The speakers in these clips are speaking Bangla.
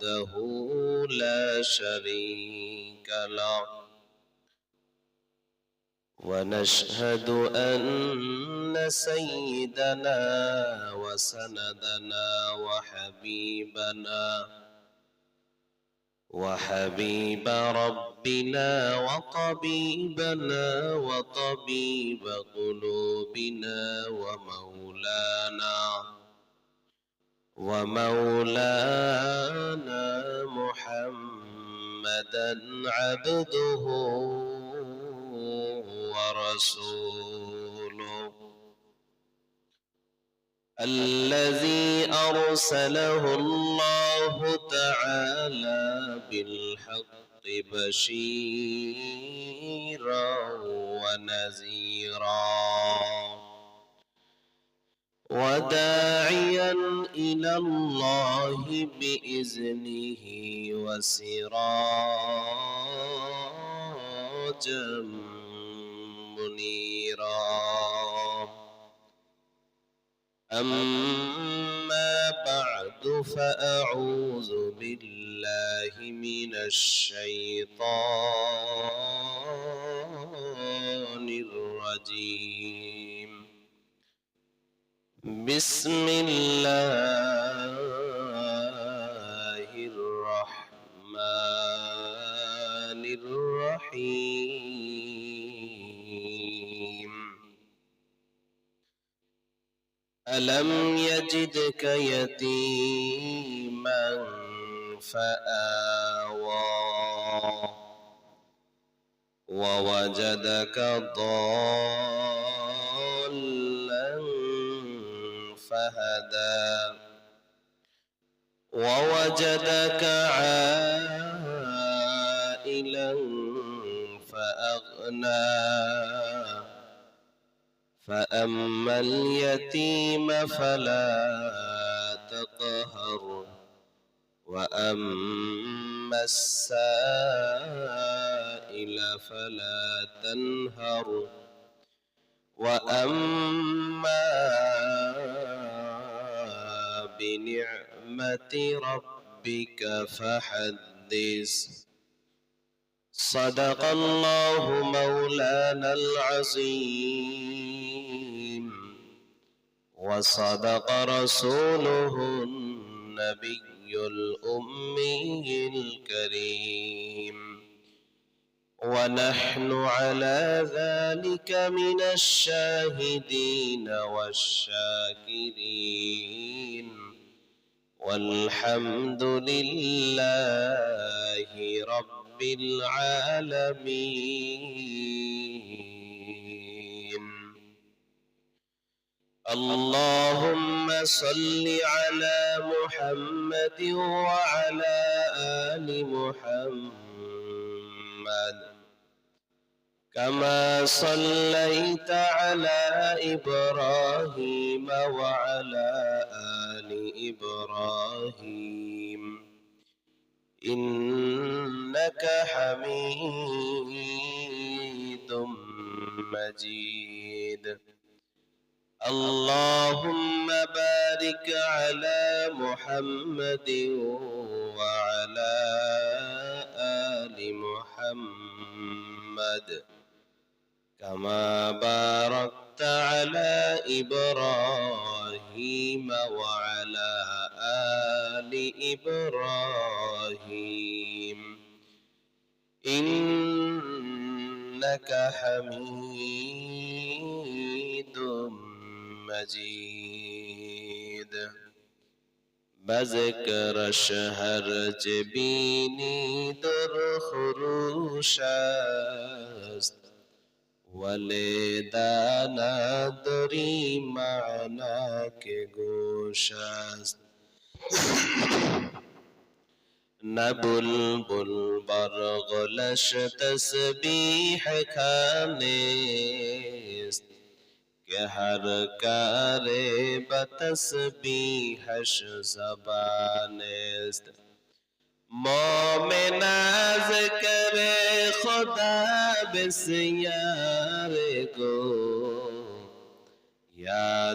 وحده لا شريك له ونشهد أن سيدنا وسندنا وحبيب ربنا وطبيبنا وطبيب قلوبنا ومولانا محمدا عبده ورسوله الذي أرسله الله تعالى بالحق بشيرا ونذيرا وداعيا إلى الله بإذنه وسراجا منيرا أما بعد فأعوذ بالله من الشيطان الرجيم بسم الله الرحمن الرحيم ألم يجدك يتيما فآوى ووجدك ضالا فهدى ووجدك عائلا فأغنى فأما اليتيم فلا تقهر وأما السائل فلا تنهر وأما بنعمة ربك فحدث صدق الله مولانا العظيم وصدق رسوله النبي الأمي الكريم ونحن على ذلك من الشاهدين والشاكرين والحمد لله رب العالمين اللهم صل على محمد وعلى آل محمد كما صليت على إبراهيم وعلى آل إبراهيم إنك حميد مجيد اللهم بارك على محمد وعلى آل محمد كما باركت على إبراهيم وعلى آل إبراهيم إنك حميد مجيد بذكر شهر جبینی در خروش است ولی نداری معنا که گوش است نه بلبل بر غلش تسبیح کانست که هر کار به تسبیحش زبان است مومن ذکر خدا بسیار گو یا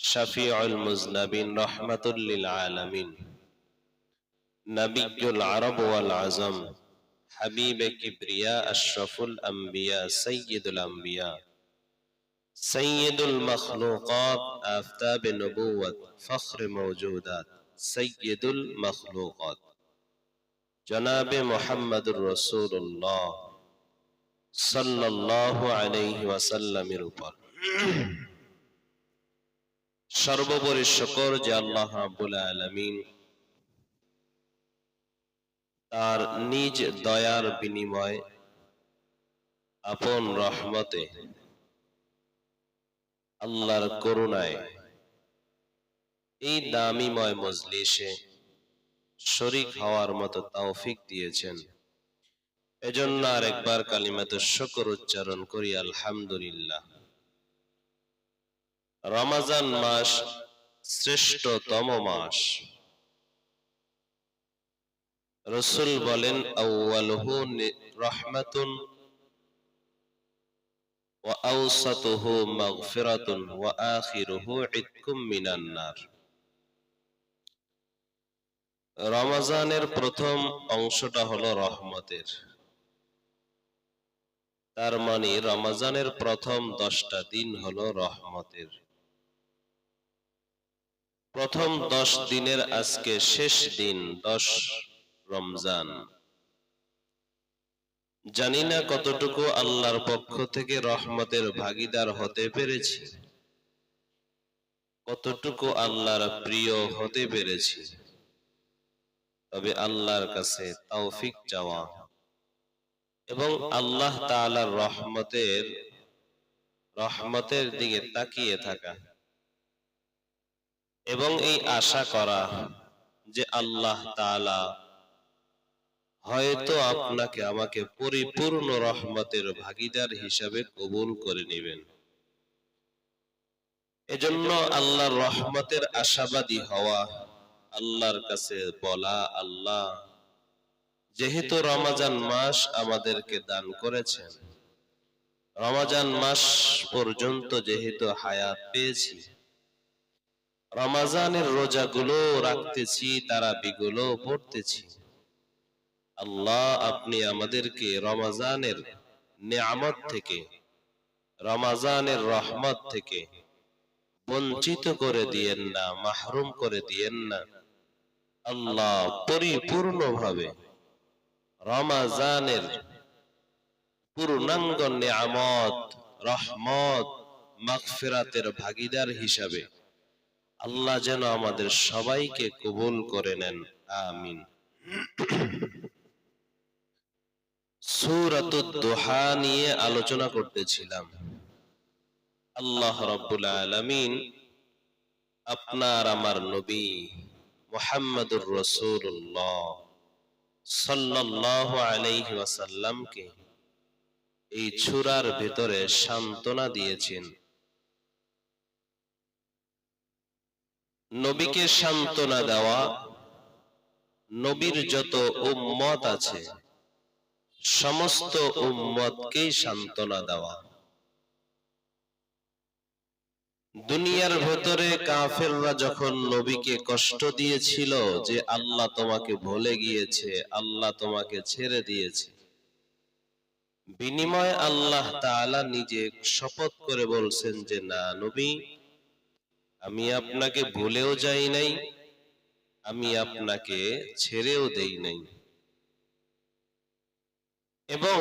শাফিউল মুজনাবিন, রাহমাতুল লিল আলামিন, নবিয়ুল আরব ওয়াল আজম, হাবিবে কিবরিয়া, আশরাফুল আম্বিয়া, সাইয়্যিদুল আম্বিয়া, সাইয়্যিদুল মখলুকাত, আফতাবে নবুওয়াত, ফখরে মওজুদাত, সাইয়্যিদুল মখলুকাত, জনাবে মুহাম্মদুর রাসূলুল্লাহ সাল্লাল্লাহু আলাইহি ওয়াসাল্লামের উপর সর্বোপরি শুকর যে আল্লাহ রাব্বুল আলামিন তার নিজ দয়ার বিনিময় আপন রহমতে আল্লাহর করুণায় এই দামিময় মজলিসে শরীক হওয়ার মতো তৌফিক দিয়েছেন। এজন্য আরেকবার কালিমাতুশ শুকর উচ্চারণ করি, আলহামদুলিল্লাহ। রমজান মাস শ্রেষ্ঠতম মাস। রাসূল বলেন, আউয়ালুহু রাহমাতুন ওয়া আওসাতুহু মাগফিরাতুন ওয়া আখিরুহু ইতকুম মিনান নার। রমজানের প্রথম অংশটা হলো রহমতের। তার মানে রমজানের প্রথম 10টা দিন হলো রহমতের। প্রথম 10 দিনের আজকে শেষ দিন, 10 রমজান। জানি না কতটুকু আল্লাহর পক্ষ থেকে রহমতের ভাগীদার হতে পেরেছি, কতটুকু আল্লাহর প্রিয় হতে পেরেছি। তবে আল্লাহর কাছে তৌফিক চাওয়া এবং আল্লাহ তাআলার রহমতের দিকে তাকিয়ে থাকা এবং এই আশা করা যে আল্লাহ তাআলা হয়তো আপনাকে আমাকে পরিপূর্ণ রহমতের ভাগীদার হিসাবে কবুল করে নেবেন। এজন্য আল্লাহর রহমতের আশাবাদী হওয়া, আল্লাহর কাছে বলা, আল্লাহ যেহেতু রমজান মাস আমাদেরকে দান করেছেন, রমজান মাস পর্যন্ত যেহেতু হায়াত পেয়েছি, রমজানের রোজাগুলো রাখতেছি, তারাবিগুলো পড়তেছি, আল্লাহ আপনি আমাদেরকে রমজানের নিয়ামত থেকে, রমজানের রহমত থেকে বঞ্চিত করে দিয়েন না, মাহরুম করে দিয়েন না। আল্লাহ পরিপূর্ণভাবে রমজানের পূর্ণাঙ্গ নিয়ামত, রহমত, মাগফিরাতের ভাগীদার হিসাবে আল্লাহ যেন আমাদের সবাইকে কবুল করে নেন, আমিন। সূরাতুদ দুহা নিয়ে আলোচনা করতেছিলাম। আল্লাহ রাব্বুল আলামিন আপনার আমার নবী মুহাম্মদুর রাসূলুল্লাহ সাল্লাল্লাহু আলাইহি ওয়াসাল্লামকে এই সূরার ভিতরে সান্ত্বনা দিয়েছেন। নবীকে সান্ত্বনা দেওয়া, নবীর যত উম্মত আছে সমস্ত উম্মতকেই সান্ত্বনা দেওয়া। দুনিয়ার ভেতরে কাফেররা যখন নবীকে কষ্ট দিয়েছিল যে আল্লাহ তোমাকে ভুলে গিয়েছে, আল্লাহ তোমাকে ছেড়ে দিয়েছে, বিনিময়ে আল্লাহ তাআলা নিজে শপথ করে বলছেন যে না নবী, আমি আপনাকে ভুলেও যাই নাই, আমি আপনাকে ছেড়েও দেই নাই। এবং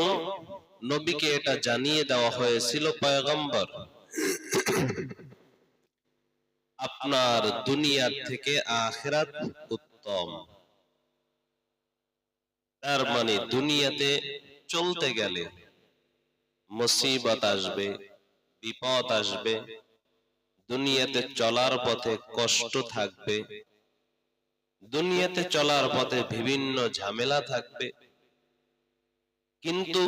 নবীকে এটা জানিয়ে দেওয়া হয়েছিল, পয়গম্বর আপনার দুনিয়ার থেকে আখিরাত উত্তম। তার মানে দুনিয়াতে চলতে গেলে মুসিবত আসবে, বিপদ আসবে, দুনিয়াতে চলার পথে কষ্ট থাকবে, দুনিয়াতে চলার পথে বিভিন্ন ঝামেলা থাকবে, কিন্তু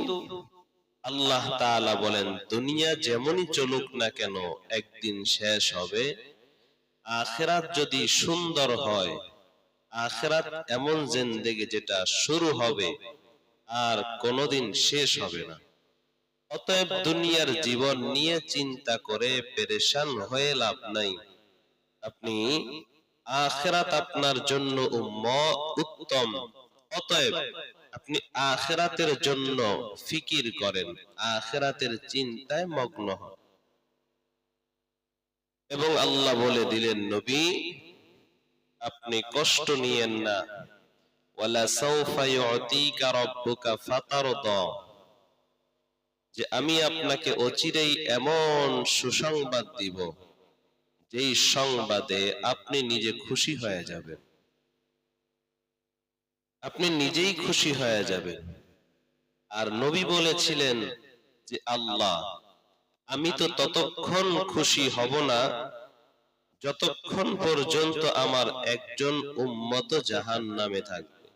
আল্লাহ তাআলা বলেন দুনিয়া যেমনই চলুক না কেন একদিন শেষ হবে। আখিরাত যদি সুন্দর হয়, আখিরাত এমন জিন্দেগি যেটা শুরু হবে আর কোনোদিন শেষ হবে না। অতএব দুনিয়ার জীবন নিয়ে চিন্তা করে পেরেশান হয়ে লাভ নাই। আপনি আখিরাত আপনার জন্য উত্তম, অতএব আপনি আখিরাতের জন্য ফিকির করেন, আখিরাতের চিন্তায় মগ্ন হন। এবং আল্লাহ বলে দিলেন, নবী আপনি কষ্ট নিয়েন না, ওয়ালা সাউফা ইউতিকা রাব্বুকা ফাতারদা, যে আমি আপনাকে অচিরেই এমন সুসংবাদ দিব যেই সংবাদে আপনি নিজে খুশি হয়ে যাবেন, আপনি নিজেই খুশি হয়ে যাবেন। আর নবী বলেছিলেন যে আল্লাহ, আমি তো ততক্ষণ খুশি হব না যতক্ষণ পর্যন্ত আমার একজন উম্মত জাহান্নামে থাকবে।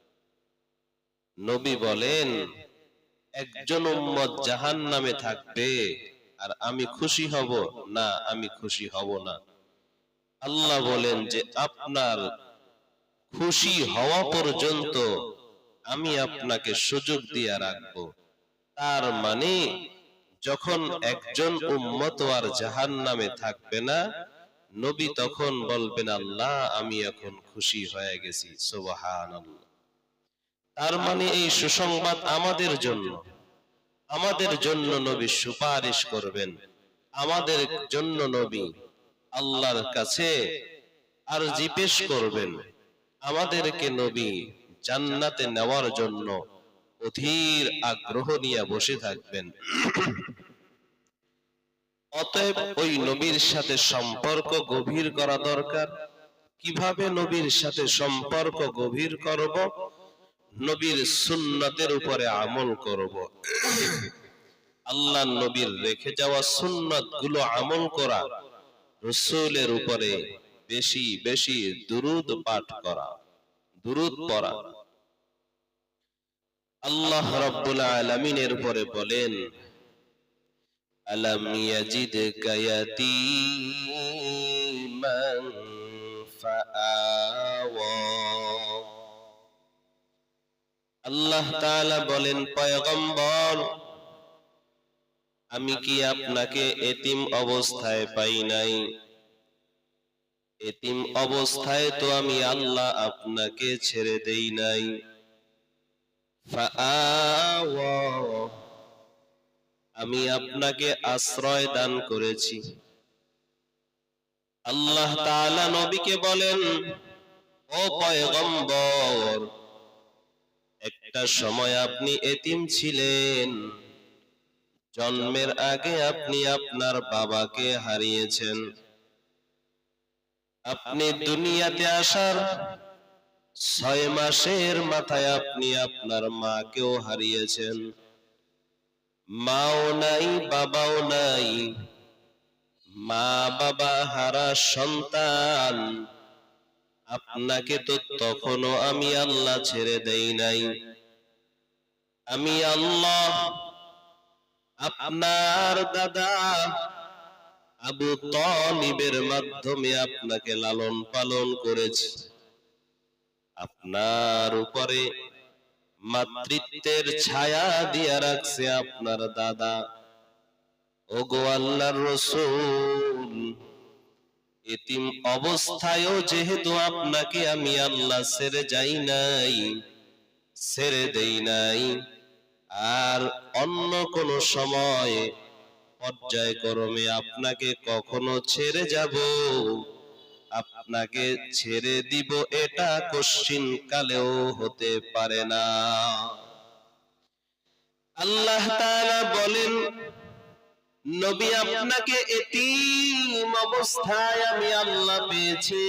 নবী বলেন, একজন উম্মত জাহান্নামে থাকবে আর আমি খুশি হব না? আমি খুশি হব না। আল্লাহ বলেন যে আপনার খুশি হওয়া পর্যন্ত আমি আপনাকে সুযোগ দিয়ে রাখবো। তার মানে যখন একজন উম্মত আর জাহান্নামে থাকবে না, নবী তখন বলবেন, আল্লাহ আমি এখন খুশি হয়ে গেছি। সুবহানাল্লাহ। তার মানে এই সুসংবাদ আমাদের জন্য নবী সুপারিশ করবেন, আমাদের জন্য নবী আল্লাহর কাছে আরজি পেশ করবেন, আমাদেরকে নবী জান্নাতে নেওয়ার জন্য অধীর আগ্রহ নিয়ে বসে থাকবেন। অতএব ওই নবীর সাথে সম্পর্ক গভীর করা দরকার। কিভাবে নবীর সাথে সম্পর্ক গভীর করব? নবীর সুন্নতের উপরে আমল করব। আল্লাহ নবীর রেখে যাওয়া সুন্নত গুলো আমল করা, রাসূলের উপরে বেশি বেশি দুরূদ পাঠ করা, দুরূদ পড়া। আল্লাহ রাব্বুল আলামিনের উপরে বলেন, আলাম ইয়াজিদকা ইয়াতীমান ফাআওয়া। আল্লাহ তাআলা বলেন, পয়গম্বর আমি কি আপনাকে এতিম অবস্থায় পাই নাই? এতিম অবস্থায় তো আমি আল্লাহ আপনাকে ছেড়ে দেই নাই। ফাআওয়া, আমি আপনাকে আশ্রয় দান করেছি। আল্লাহ তাআলা নবীকে বলেন, ও পয়গম্বর, একটা সময় আপনি এতিম ছিলেন, জন্মের আগে আপনি আপনার বাবাকে হারিয়েছেন। আপনি দুনিয়াতে আসার 6 মাসের মাথায় আপনি আপনার মাকেও হারিয়েছেন। মাও নাই, বাবাও নাই। মা বাবা হারা সন্তান, আপনাকে তো তখনও আমি আল্লাহ ছেড়ে দেই নাই। আমি আল্লাহ আপনার দাদা আবু তালিবের মাধ্যমে আপনাকে লালন পালন করেছি। আপনার উপরে মাতৃত্বের ছায়া দিয়ে রাখছে আপনার দাদা। ওগো আল্লাহর রাসূল, এতিম অবস্থায়ও যেহেতু আপনাকে আমি আল্লাহ ছেড়ে যাই নাই, ছেড়ে দেই নাই, আর অন্য কোন সময় পর্যায়ক্রমে আপনাকে কখনো ছেড়ে যাব, আপনাকে ছেড়ে দিব, এটা কশ্চিন কালেও হতে পারে না। আল্লাহ তাআলা বলেন, নবী আপনাকে এতিম অবস্থায় আমি আল্লাহ পেয়েছি,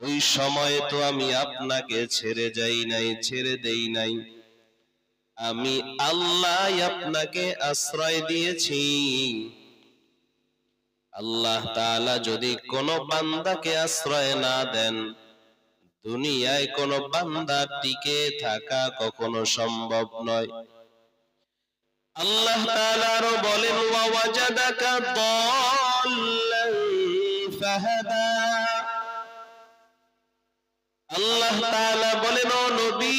ওই সময় তো আমি আপনাকে ছেড়ে যাই নাই, ছেড়ে দেই নাই। আমি আল্লাহ আপনাকে আশ্রয় দিয়েছি। আল্লাহ তাআলা যদি কোন বান্দাকে আশ্রয় না দেন, দুনিয়ায় কোন বান্দা টিকে থাকা কখনো সম্ভব নয়। আল্লাহ তাআলা আরো বলেন, ওয়া ওয়াজাদাকা দাল্লান ফাহাদা। আল্লাহ তাআলা বলেন, ও নবী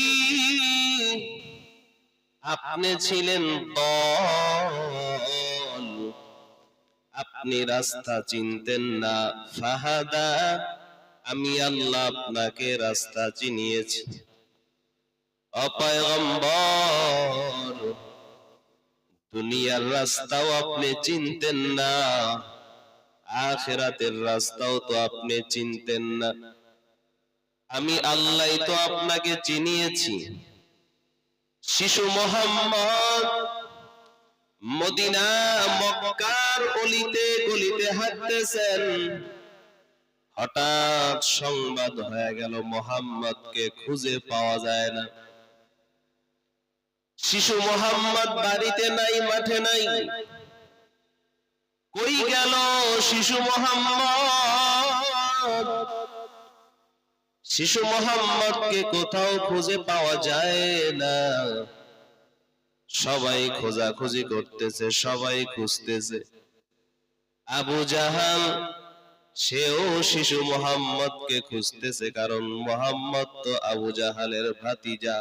আপনি ছিলেন দল, আপনি রাস্তা চিনতেন না, ফাহাদা, আমি আল্লাহ আপনাকে রাস্তা চিনিয়েছি। ও পয়গম্বর, দুনিয়ার রাস্তাও আপনি চিনতেন না, আখিরাতের রাস্তাও তো আপনি চিনতেন না, আমি আল্লাহই তো আপনাকে চিনিয়েছি। শিশু মুহাম্মদ মদিনা মক্কার অলিতে গলিতে হাঁটতেছেন, হঠাৎ সংবাদ হয়ে গেল মুহাম্মদকে খুঁজে পাওয়া যায় না। শিশু মুহাম্মদ বাড়িতে নাই, মাঠে নাই, কই গেল শিশু মুহাম্মদ? শিশু মুহাম্মদকে কোথাও খুঁজে পাওয়া যায় না। সবাই খোঁজাখুঁজি করতেছে, সবাই খুঁজতেছে। আবু জাহাল সেও শিশু মুহাম্মদকে খুঁজতেছে, কারণ মুহাম্মদ তো আবু জাহালের ভাতিজা।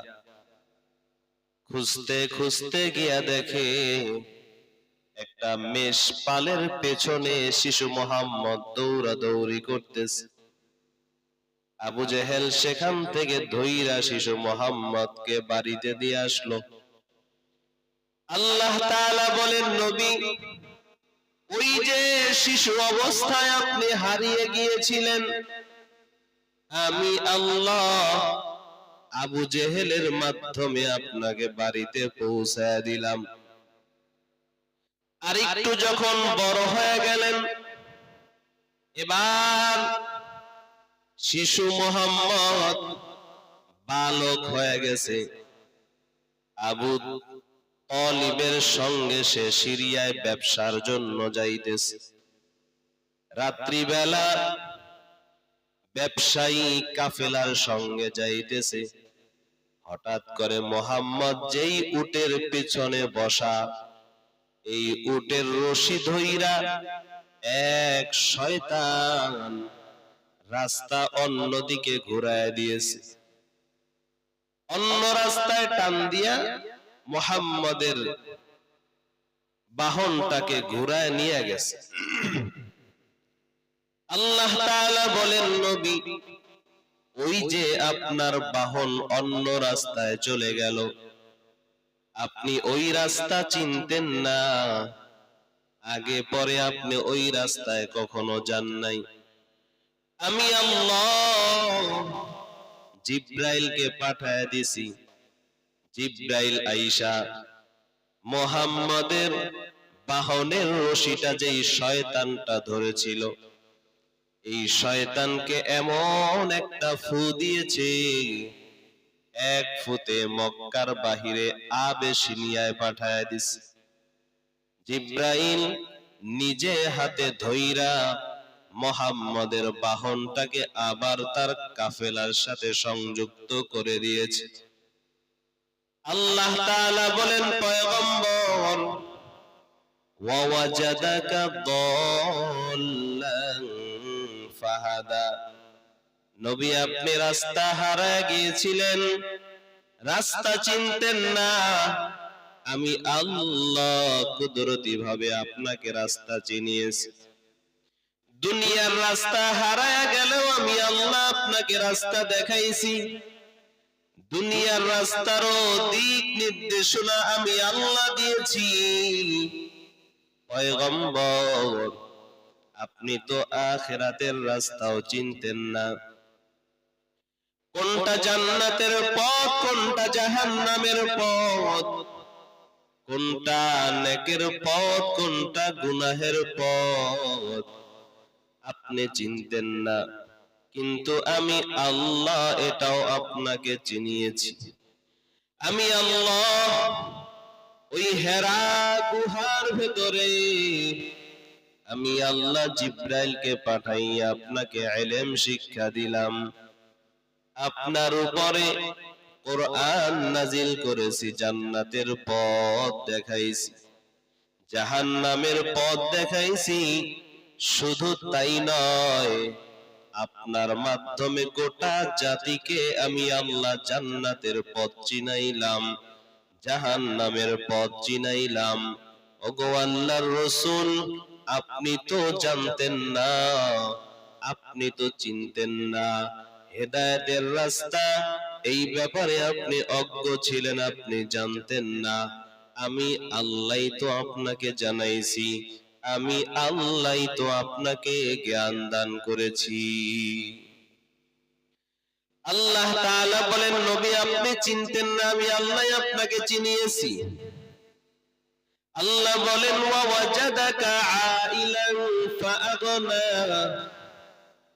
খুঁজতে খুঁজতে গিয়া দেখে একটা মেষ পালের পেছনে শিশু মুহাম্মদ দৌড়াদৌড়ি করতেছে। আবু জেহেল সেখান থেকে ধইরা শিশু মুহাম্মদকে বাড়িতে দিয়ে আসলো। আল্লাহ তাআলা বলেন, নবী, ওই যে শিশু অবস্থায় আপনি হারিয়ে গিয়েছিলেন, আমি আল্লাহ আবু জেহেলের মাধ্যমে আপনাকে বাড়িতে পৌঁছায় দিলাম। আর একটু যখন বড় হয়ে গেলেন, এবার শিশু মুহাম্মদ বালক হয়ে গেছে। আবু তালিবের সঙ্গে সে সিরিয়ায় ব্যবসার জন্য যাইতেছে। রাত্রিবেলা ব্যবসায়ী কাফেলার সঙ্গে যাইতেছে। হঠাৎ করে মুহাম্মদ যেই উটের পিছনে বসা, এই উটের রশি ধইরা এক শয়তান রাস্তা অন্যদিকে ঘুরায় দিয়েছে। অন্য রাস্তায় টান দিয়া মুহাম্মদের বাহনটাকে ঘুরায় নিয়ে গেছে। আল্লাহ তাআলা বলেন, নবী, ওই যে আপনার বাহন অন্য রাস্তায় চলে গেল, আপনি ওই রাস্তা চিনতেন না, আগে পরে আপনি ওই রাস্তায় কখনো যান নাই। আমি আল্লাহ জিব্রাইলকে পাঠায় দিছি। জিব্রাইল আইসা মুহাম্মদের বাহনের রশিটা যেই শয়তানটা ধরেছিল, এই শয়তানকে এমন একটা ফু দিয়েছে, এক ফুতে মক্কার বাহিরে আবেশিনিয়ায় পাঠায় দিছে। জিব্রাইল নিজে হাতে ধইরা মুহাম্মদের বাহনটাকে আবার তার কাফেলার সাথে সংযুক্ত করে দিয়েছে। আল্লাহ তাআলা বলেন, পয়গম্বর, ওয়া ওয়াজাদাকা দাল্লান ফাহাদা, নবী, আপনি রাস্তা হারায় গিয়েছিলেন, রাস্তা চিনতেন না, আমি আল্লাহ কুদরতি ভাবে আপনাকে রাস্তা চিনিয়েছি। দুনিয়ার রাস্তা হারায় গেলেও আমি আল্লাহ আপনাকে রাস্তা দেখাইছি। দুনিয়ার রাস্তারও দিক নির্দেশনা আমি আল্লাহ দিয়েছি। পয়গম্বর, আপনি তো আখিরাতের রাস্তাও চিনতেন না, কোনটা জান্নাতের পথ, কোনটা জাহান্নামের পথ, কোনটা নেকের পথ, কোনটা গুনাহের পথ আপনি চিনতেন না, কিন্তু আমি আল্লাহ এটাও আপনাকে চিনিয়েছি। আমি আল্লাহ ওই হেরা গুহার ভেতরে আমি আল্লাহ জিব্রাইলকে পাঠাইয়া আপনাকে ইলম শিক্ষা দিলাম, আপনার উপরে কোরআন নাজিল করেছি, জান্নাতের পথ দেখাইছি, জাহান্নামের পথ দেখাইছি। শুধু তাই নয়, আপনার মাধ্যমে গোটা জাতিকে আমি আল্লাহ জান্নাতের পথ চিনাইলাম, জাহান্নামের পথ চিনাইলাম। ওগো আল্লাহর রাসূল, আপনি তো জানতেন না, আপনি তো চিনতেন না হেদায়েতের রাস্তা, এই ব্যাপারে আপনি অজ্ঞ ছিলেন, আপনি জানতেন না। আমি আল্লাহই তো আপনাকে জানাইছি, আমি আল্লাহই তো আপনাকে জ্ঞান দান করেছি। আল্লাহ তাআলা বলেন, নবী আপনি চিনতেন না, আমি আল্লাহ আপনাকে চিনিয়েছি। আল্লাহ বলেন, ওয়া ওয়াজাদাকা আইলান ফাআগনা,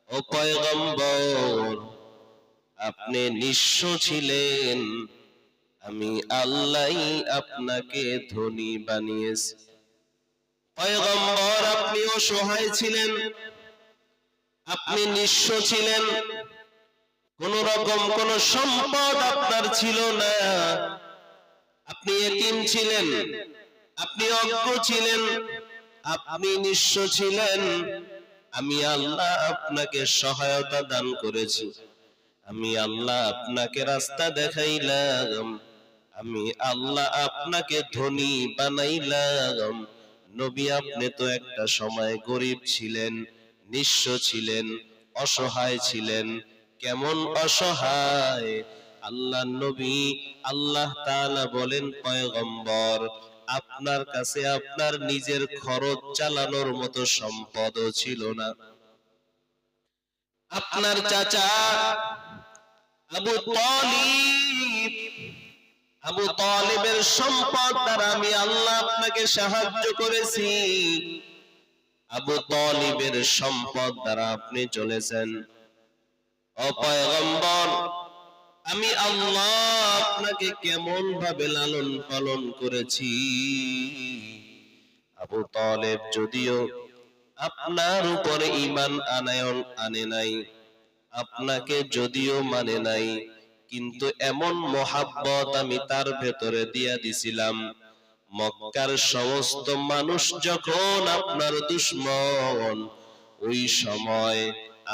ও পয়গম্বর আপনি নিঃস্ব ছিলেন, আমি আল্লাহই আপনাকে ধনী বানিয়েছি। পয়গম্বর আপনি অসহায় ছিলেন, আপনি নিঃস্ব ছিলেন, কোন রকম কোন সম্পদ আপনার ছিল না, আপনি এতিম ছিলেন, আপনি অজ্ঞ ছিলেন, আপনি নিঃস্ব ছিলেন। আমি আল্লাহ আপনাকে সহায়তা দান করেছি, আমি আল্লাহ আপনাকে রাস্তা দেখাইলাম, আমি আল্লাহ আপনাকে ধনী বানাইলাম। নবী আপনি তো একটা সময় গরিব ছিলেন, নিঃস্ব ছিলেন, অসহায় ছিলেন। কেমন অসহায়? আল্লাহ নবী, আল্লাহ তাআলা বলেন, পয়গম্বর আপনার কাছে আপনার নিজের খরচ চালানোর মতো সম্পদও ছিল না। আপনার চাচা আবু তালিব, আবু তালিবের সম্পদ দ্বারা আমি আল্লাহ আপনাকে সাহায্য করেছি, আবু তালিবের সম্পদ দ্বারা আপনি চলেছেন। ও পয়গম্বর আমি আল্লাহ আপনাকে কেমন ভাবে লালন পালন করেছি। আবু তালিব যদিও আপনার উপরে ঈমান আনে নাই, আপনাকে যদিও মানে নাই, কিন্তু এমন মোহাব্বত আমি তার ভেতরে দিয়া দিছিলাম, মক্কার সমস্ত মানুষ যখন আপনার দুশমন, ওই সময়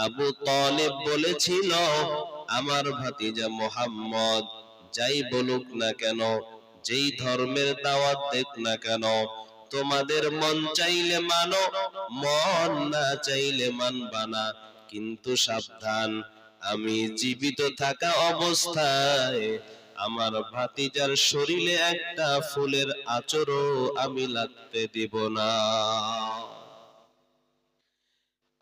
আবু তালিব বলেছিল, আমার ভাতিজা মুহাম্মদ যাই বলুক না কেন, যেই ধর্মের দাওয়াত দেখ না কেন, তোমাদের মন চাইলে মানো, মন না চাইলে মানবা না, কিন্তু সাবধান, আমি জীবিত থাকা অবস্থায় আমার ভাতিজার শরীরে একটা ফুলের আঁচড়ও আমি লাগতে দিব না।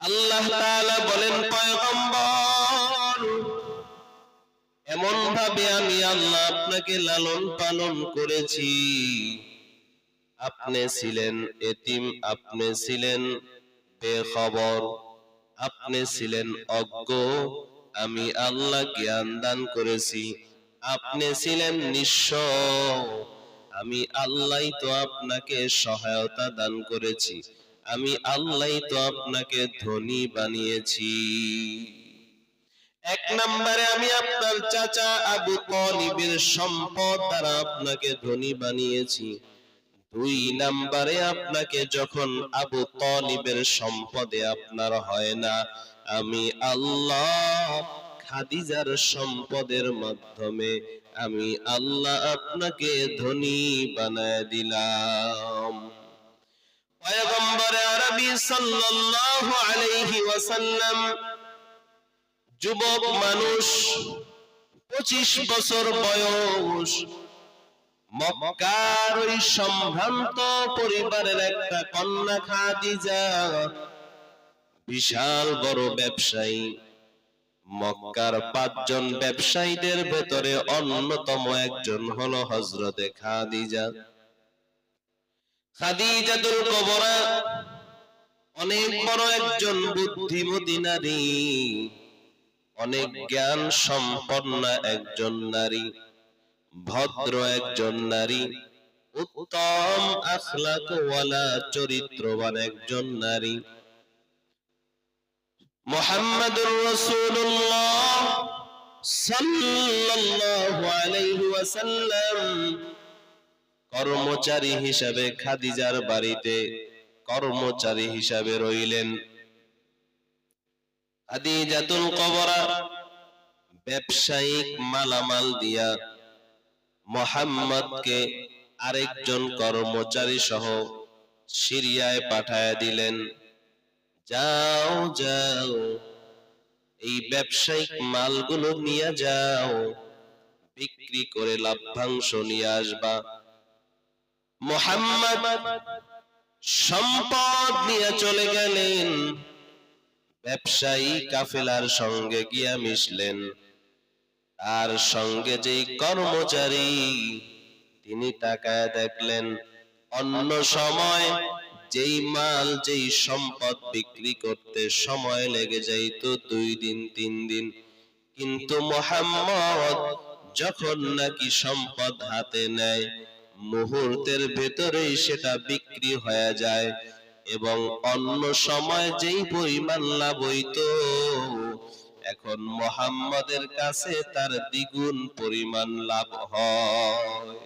আল্লাহ তাআলা বলেন, পয়গম্বর এমন ভাবে আমি আল্লাহ আপনাকে লালন পালন করেছি, আপনি ছিলেন এতিম, আপনি ছিলেন বেখবর, আপনি ছিলেন অজ্ঞ, আমি আল্লাহ জ্ঞান দান করেছি। আপনি ছিলেন নিঃস্ব, আমি আল্লাহই তো আপনাকে সহায়তা দান করেছি, আমি আল্লাহই তো আপনাকে ধনী বানিয়েছি। এক নম্বরে আমি আপনার চাচা আবু তালিবের সম্পদ দ্বারা আপনাকে ধনী বানিয়েছি। দুই নম্বরে আপনাকে যখন আবু তালিবের সম্পদে আপনার হয় না, আমি আল্লাহ খাদিজার সম্পদের মাধ্যমে আমি আল্লাহ আপনাকে ধনী বানায় দিলাম। পয়গম্বর আরবি সাল্লাল্লাহু আলাইহি ওয়াসাল্লাম যুবক মানুষ, 25 বছর বয়স, মক্কার ওই সম্ভ্রান্ত পরিবারের একটা কন্যা খাদিজা, বিশাল বড় ব্যবসায়ী, মক্কার 5 জন ব্যবসায়ীদের ভেতরে অন্যতম একজন হলো হযরতে খাদিজা। খাদিজাতুল কুবরা অনেক বড় একজন বুদ্ধিমতী নারী, অনেক জ্ঞান সম্পন্ন একজন নারী, ভদ্র একজন নারী, উত্তম আখলাকওয়ালা চরিত্রবান একজন নারী। মুহাম্মাদুর রাসূলুল্লাহ সাল্লাল্লাহু আলাইহি ওয়াসাল্লাম কর্মচারী হিসাবে খাদিজার বাড়িতে কর্মচারী হিসাবে রইলেন। খাদিজাতুল কুবরা ব্যবসায়িক মালামাল দিয়া মুহাম্মদকে আরেকজন কর্মচারী সহ সিরিয়ায় পাঠায় দিলেন, যাও যাও এই ব্যবসায়িক মালগুলো নিয়ে যাও, বিক্রি করে লাভ্যাংশ নিয়ে আসবা। মুহাম্মদ সম্পদ নিয়ে চলে গেলেন, ব্যবসায়ী কাফেলার সঙ্গে গিয়া মিশলেন। তার সঙ্গে যেই কর্মচারী, তিনি তাকায় দেখলেন অন্য সময় যেই মাল যেই সম্পদ বিক্রি করতে সময় লেগে যাইত 2 দিন 3 দিন, কিন্তু মুহাম্মদ যখন নাকি সম্পদ হাতে নেয় মুহূর্তের ভেতরেই সেটা বিক্রি হয়ে যায়, এবং অন্য সময় যেই পরিমাণ লাভ হইতো এখন মুহাম্মাদের কাছে তার দ্বিগুণ পরিমাণ লাভ হয়।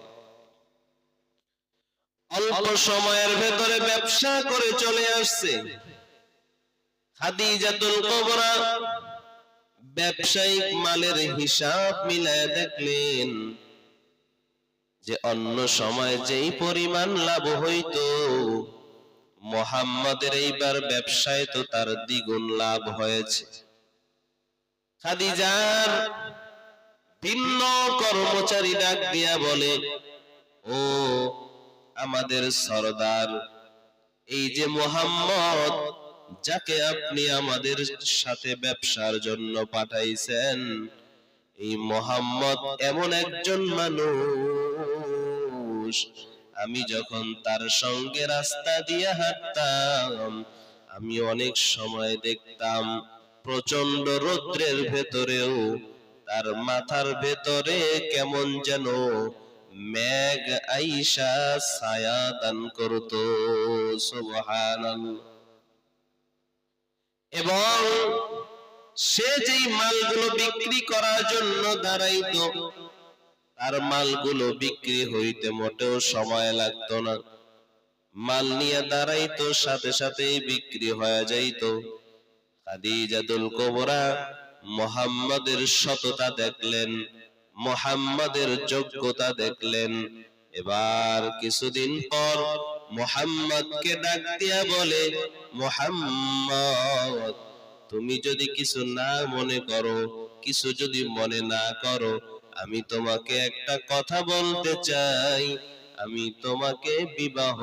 অল্প সময়ের ভেতরে ব্যবসা করে চলে আসছে। খাদিজাতুল কুবরা ব্যবসায়িক মালের হিসাব মিলায় দেখলেন যে অন্য সময় যেই পরিমাণ লাভ হইতো মুহাম্মাদের এইবার ব্যবসায় তো তার দ্বিগুণ লাভ হয়েছে। খাদিজার ভিন্ন কর্মচারী ডাক দিয়া বলে, ও আমাদের সরদার, এই যে মুহাম্মদ যাকে আপনি আমাদের সাথে ব্যবসার জন্য পাঠাইছেন, এই মুহাম্মদ এমন একজন মানুষ, আমি যখন তার সঙ্গে রাস্তা দিয়ে হাঁটতাম আমি অনেক সময় দেখতাম প্রচন্ড রৌদ্রের ভেতরেও তার মাথার ভেতরে কেমন যেন মেঘ আইসা ছায়া দান করত। সুবহানাল্লাহ। এবং সে যেই মালগুলো বিক্রি করার জন্য দাঁড়াইতো তার মালগুলো বিক্রি হইতে মোটেও সময় লাগতো না, মাল নিয়ে দাঁড়াইতো সাথে সাথেই বিক্রি হয়ে যাইতো। খাদিজাতুল কুবরা মুহাম্মাদের সততা দেখলেন, মুহাম্মাদের যোগ্যতা দেখলেন। এবার কিছুদিন পর মুহাম্মদকে ডাক দিয়া বলে, মুহাম্মদ তুমি যদি কিছু না মনে করো, কিছু যদি মনে না করো, আমি তোমাকে একটা কথা বলতে চাই, আমি তোমাকে বিবাহ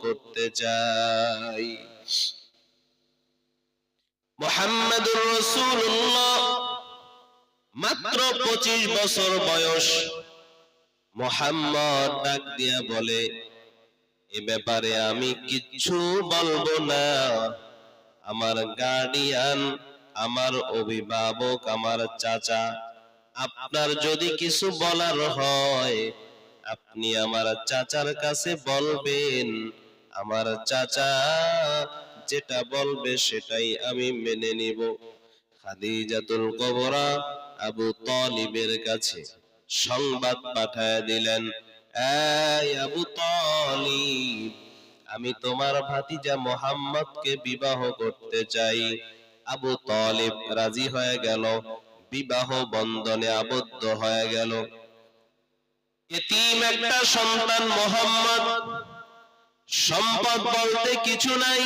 করতে চাই। মুহাম্মাদুর রাসূলুল্লাহ মাত্র 25 বছর বয়স। মুহাম্মদ ডাক দিয়া বলে, এ ব্যাপারে আমি কিচ্ছু বলবো না, আমার গার্ডিয়ান, আমার অভিভাবক, আমার চাচা, আপনার যদি কিছু বলার হয় আপনি আমার চাচার কাছে বলবেন, আমার চাচা যেটা বলবে সেটাই আমি মেনে নিব। খাদিজাতুল কুবরা আবু তালিবের কাছে সংবাদ পাঠায় দিলেন, এই আবু তালিব, আমি তোমার ভাতিজা মুহাম্মদকে বিবাহ করতে চাই। আবু তালিব রাজি হয়ে গেল, বিবাহ বন্ধনে আবদ্ধ হয়ে গেল। এতিম একটা সন্তান মুহাম্মদ, সম্পদ বলতে কিছু নাই,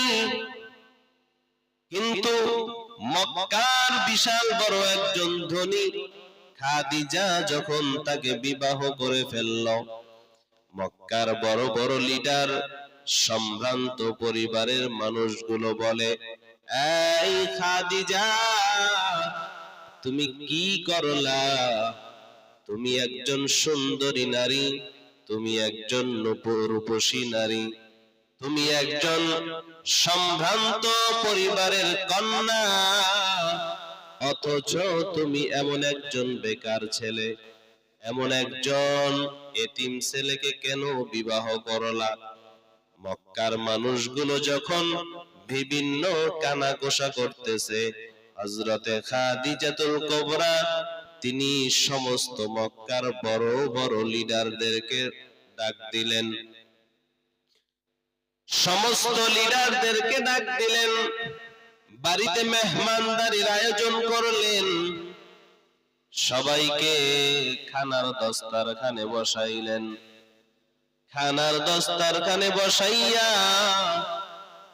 কিন্তু মক্কার বিশাল বড় একজন ধনী। খাদিজা যখন তাকে বিবাহ করে ফেলল, মক্কার বড় বড় লিডার, সম্ভ্রান্ত পরিবারের মানুষগুলো বলে, এই খাদিজা তুমি কি করলা? তুমি একজন সুন্দরী নারী, তুমি একজন রূপসী নারী, তুমি একজন সম্ভ্রান্ত পরিবারের কন্যা, অথচ তুমি এমন একজন বেকার ছেলে, এমন একজন এতিম ছেলেকে কেন বিবাহ করলা? মক্কার মানুষগুলো যখন বিভিন্ন কানাঘোষা করতেছে, হযরতে খাদিজাতুল কুবরা তিনি সমস্ত মক্কার বড় বড় লিডারদেরকে ডাক দিলেন, সমস্ত লিডারদেরকে ডাক দিলেন, বাড়িতে মেহমানদারির আয়োজন করলেন, সবাইকে খানার দস্তরখানে বসাইলেন। খানার দস্তারখানে বসাইয়া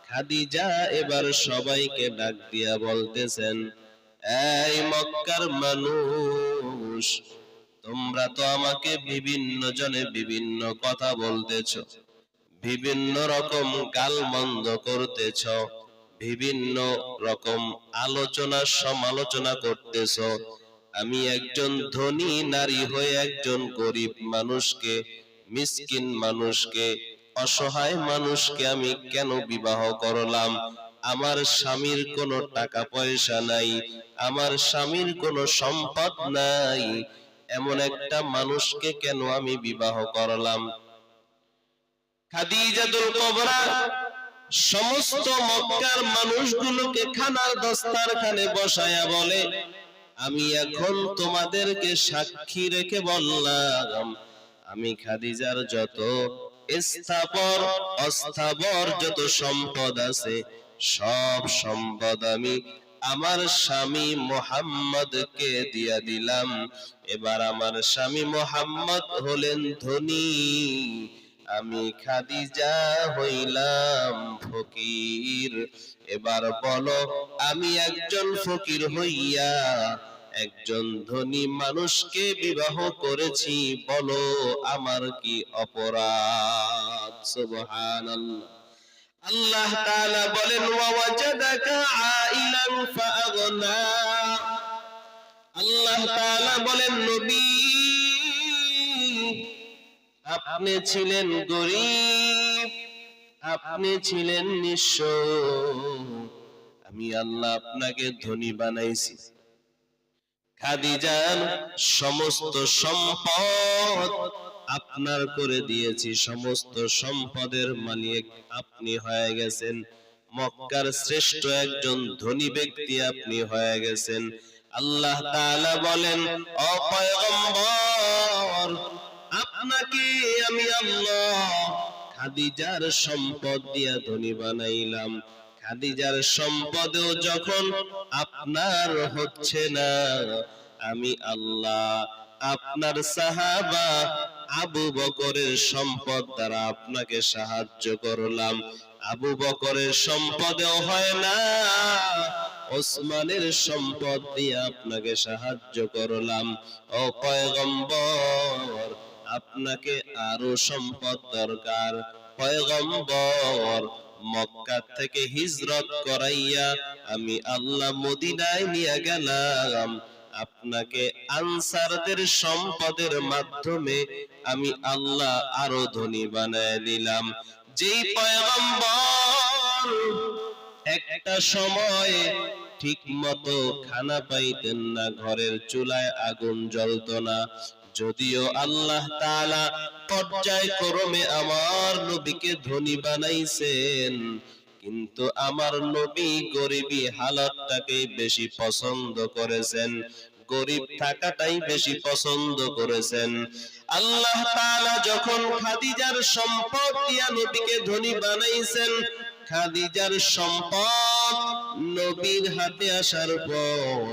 খাদিজা এবার সবাইকে ডাক দিয়া বলতেছেন, এই মক্কার মানুষ, তোমরা তো আমাকে বিভিন্ন জনে বিভিন্ন কথা বলতেছ, বিভিন্ন রকম গালমন্দ করতেছ, বিভিন্ন রকম আলোচনা সমালোচনা করতেছ। আমি একজন ধনী নারী হয়ে একজন গরিব মানুষকে, মিসকিন মানুষকে, অসহায় মানুষকে আমি কেন বিবাহ করলাম? আমার স্বামীর কোনো টাকা পয়সা নাই, আমার স্বামীর কোনো সম্পদ নাই, এমন একটা মানুষকে কেন আমি বিবাহ করলাম? খাদিজাতুল কুবরা সমস্ত মক্কার মানুষগুলোকে খানার দস্তারখানে বসায়া বলে, আমি এখন তোমাদেরকে সাক্ষী রেখে বললাম, আমি খাদিজার যত স্থাবর অস্থাবর যত সম্পদ আছে, সব সম্পদ আমি আমার স্বামী মুহাম্মদকে দিয়া দিলাম। এবার আমার স্বামী মুহাম্মদ হলেন ধনী, আমি খাদিজা হইলাম ফকির। এবার বলো, আমি একজন ফকির হইয়া একজন ধনী মানুষকে বিবাহ করেছি, বলো আমার কি অপরাধ? সুবহানাল্লাহ। আল্লাহ তাআলা বলেন, ওয়াজাদাকা আইলান ফাআগনা। আল্লাহ তাআলা বলেন, নবী আপনি ছিলেন গরীব, আপনি ছিলেন নিঃস্ব, আমি আল্লাহ আপনাকে ধনী বানাইছি। খাদিজার সমস্ত সম্পদ আপনার করে দিয়েছি, সমস্ত সম্পদের মালিক আপনি হয়ে গেছেন, মক্কার শ্রেষ্ঠ একজন ধনী ব্যক্তি আপনি হয়ে গেছেন। আল্লাহ তাআলা বলেন, ও পয়গম্বর, আপনাকে আমি আল্লাহ খাদিজার সম্পদ দিয়া ধনী বানাইলাম। খাদিজার সম্পদেও যখন আপনার হচ্ছে না, আমি আল্লাহ আপনার সাহাবা আবু বকরের সম্পদ দ্বারা আপনাকে সাহায্য করলাম। আবু বকরের সম্পদেও হয় না, ওসমানের সম্পদ দিয়ে আপনাকে সাহায্য করলাম। ও পয়গম্বর, আপনাকে আরো সম্পদ দরকার। পয়গম্বর, মক্কা থেকে হিজরত করাইয়া আমি আল্লাহ মদিনায় নিয়ে গেলাম, আপনাকে আনসারদের সম্পদের মাধ্যমে আমি আল্লাহ আরো ধনী বানায় দিলাম। যেই পয়গম্বর একটা সময় ঠিক মতো খানা পাইতেন না, ঘরের চুলায় আগুন জ্বলতো না, যদিও আল্লাহ তাআলা পর্যায়ক্রমে আমার নবীকে ধনী বানাইছেন, কিন্তু আমার নবী গরিবী হালাতটাকে বেশি পছন্দ করেছেন, গরিব থাকাটাই বেশি পছন্দ করেছেন। আল্লাহ তাআলা যখন খাদিজার সম্পদ দিয়া নবীকে ধনী বানাইছেন, খাদিজার সম্পদ নবীর হাতে আসার পর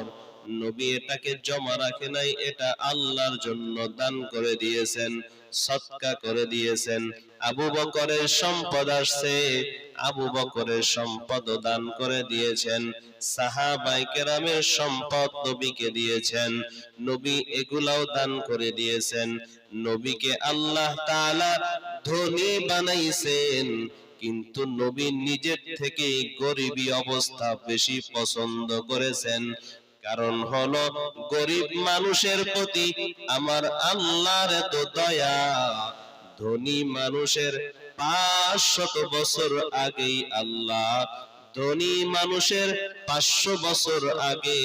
নবী এটাকে জমা রাখে নাই, এটা আল্লাহর জন্য দান করে দিয়েছেন, সদকা করে দিয়েছেন। আবু বকরের সম্পদ আসছে, আবু বকরের সম্পদ দান করে দিয়েছেন। সাহাবায়ে কেরামের সম্পদ নবীকে দিয়েছেন, নবী এগুলাও দান করে দিয়েছেন। নবীকে আল্লাহ তাআলা ধনী বানাইছেন, কিন্তু নবী নিজের থেকে গরিবী অবস্থা বেশি পছন্দ করেছেন। কারণ হলো, গরিব মানুষের প্রতি আমার আল্লাহর এত দয়া। ধনী মানুষের 500 বছর আগেই আল্লাহ, ধনী মানুষের 500 বছর আগে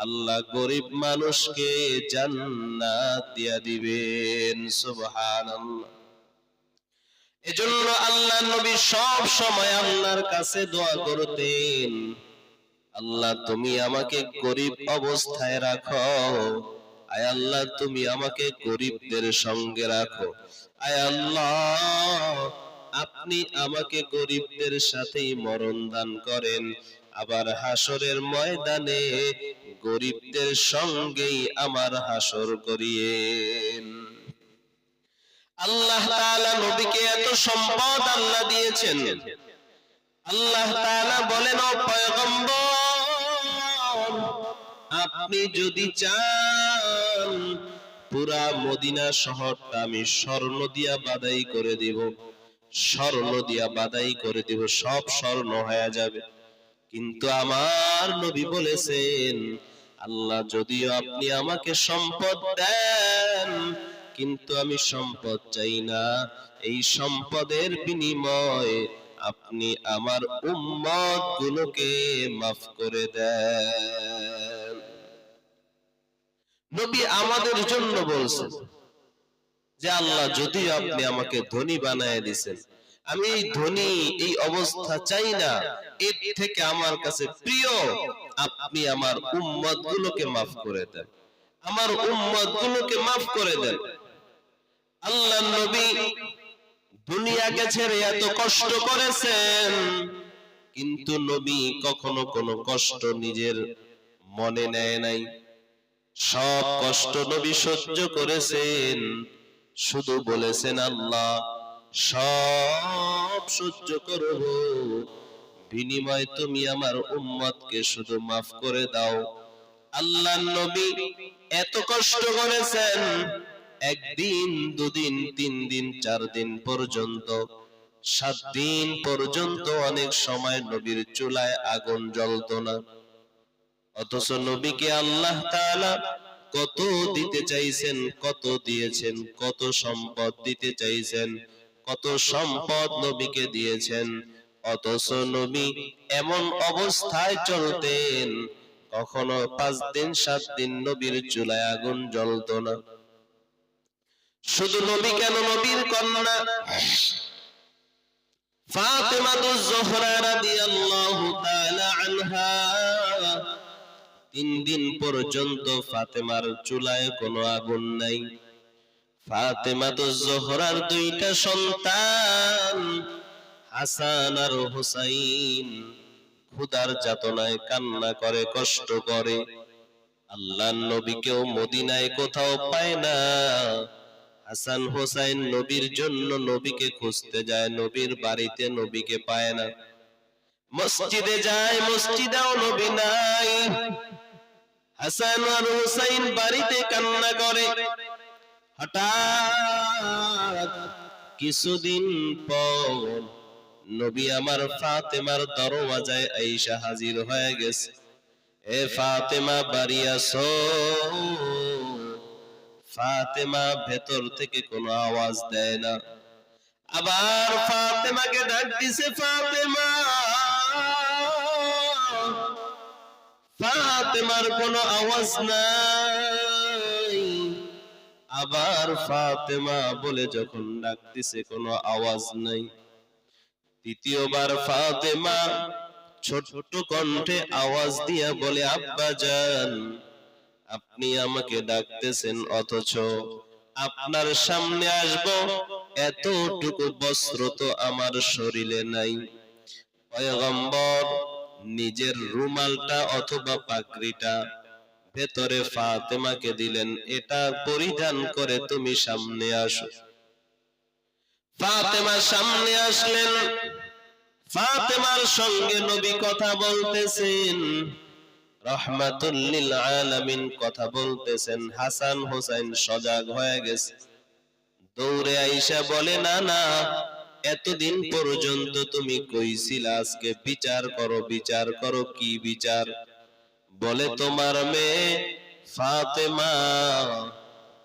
আল্লাহ গরিব মানুষকে জান্নাত দিয়া দিবেন। সুবহানাল্লাহ। এজন্য আল্লাহ নবী সব সময় আল্লাহর কাছে দোয়া করতেন, আল্লাহ তুমি আমাকে গরিব অবস্থায় রাখো, আয় আল্লাহ তুমি আমাকে গরিবদের সঙ্গে রাখো, আয় আল্লাহ আপনি আমাকে গরিবদের সাথেই মরণ দান করেন, আবার হাসরের ময়দানে গরিবদের সঙ্গেই আমার হাসর করিয়েন। আল্লাহ তাআলা নবীকে এত সম্পদ আল্লাহ দিয়েছেন। আল্লাহ তাআলা বলেন, ও পয়গম্বর, আপনি যদি চান পুরা মদিনা শহরটা আমি স্বর্ণ দিয়া বাদাই করে দিব, স্বর্ণ দিয়া বাদাই করে দিব, সব স্বর্ণ হয়ে যাবে। কিন্তু আমার নবী বলেছেন, আল্লাহ যদিও আপনি আমাকে সম্পদ দেন, কিন্তু আমি সম্পদ চাই না, এই সম্পদের বিনিময়ে আপনি আমার উম্মত গুলোকে মাফ করে দেন। নবী আমাদের জন্য বলছেন যে আল্লাহ যদিও আপনি আমাকে ধনী বানায় দিয়েছেন, আমি এই ধনী এই অবস্থা চাই না, এর থেকে আমার কাছে প্রিয় আপনি আমার উম্মত গুলোকে মাফ করে দেন, আমার উম্মত গুলোকে মাফ করে দেন। আল্লাহ নবী দুনিয়াকে ছেড়ে এত কষ্ট করেছেন, কিন্তু নবী কখনো কোনো কষ্ট নিজের মনে নেয় নাই। সব কষ্ট নবী সহ্য করেছেন, শুধু বলেছেন আল্লাহ সব সহ্য করব, বিনিময়ে তুমি আমার উম্মতকে শুধু মাফ করে দাও। আল্লাহ নবী এত কষ্ট করেছেন, একদিন দুদিন তিন দিন চার দিন পর্যন্ত, 7 দিন পর্যন্ত অনেক সময় নবীর চুলায় আগুন জ্বলতো না। অথচ নবীকে আল্লাহ তাআলা কত দিতে চাইছেন, কত দিয়েছেন, কত সম্পদ দিতে চাইছেন, কত সম্পদ নবীকে দিয়েছেন। অথচ নবী এমন অবস্থায় চলতেন, কখনো 5 দিন 7 দিন নবীর চুলায় আগুন জ্বলতো না। শুধু নবী কেন, নবীর কন্যা ফাতেমাতুজ জোহরা রাদিয়াল্লাহু তাআলা আনহা 3 দিন পর্যন্ত ফাতেমার চুলায় কোনো আগুন নাই। ফাতেমাতুজ জোহরার 2টা সন্তান হাসান আর হুসাইন ক্ষুধার যাতনায় কান্না করে, কষ্ট করে। আল্লাহর নবীকেও মদিনায় কোথাও পায় না। হাসান হুসাইন নবীর জন্য নবীকে খুঁজতে যায়, নবীর বাড়িতে নবীকে পায় না। মসজিদে যায়, মসজিদেও নবী নাই। হাসান আর হুসাইন বাড়িতে কান্না করে। হঠাৎ কিছুদিন পর নবী আমার ফাতেমার দরওয়াজায় আয়েশা হাজির হয়ে গেছে। এ ফাতেমা বাড়ি আসো। ফাতেমা ভেতর থেকে কোনো আওয়াজ দেয় না। আবার ফাতেমাকে ডাক দিছে, ফাতেমা। ফাতেমার কোনো আওয়াজ নাই। আবার ফাতেমা বলে যখন ডাক দিছে, কোনো আওয়াজ নাই। দ্বিতীয়বার ফাতেমা ছোট কণ্ঠে আওয়াজ দিয়া বলে, আব্বা জান, আপনি আমাকে ডাকতেছেন, অথচ আপনার সামনে আসব এতটুকু বস্ত্র তো আমার শরীরে নাই। পয়গম্বর নিজের রুমালটা অথবা পাগড়িটা ভেতরে ফাতেমাকে দিলেন, এটা পরিধান করে তুমি সামনে আসো। ফাতেমা সামনে আসলেন। ফাতেমার সঙ্গে নবী কথা বলতেছেন, রাহমাতুল লিল আলামিন কথা বলতেছেন। হাসান হুসাইন সজাগ হয়ে গেছে, দৌড়ে আইসা বলে, না না, এতদিন পর্যন্ত তুমি কইছিলা আজকে বিচার করো, বিচার করো। কি বিচার? বলে, তোমার মেয়ে ফাতেমা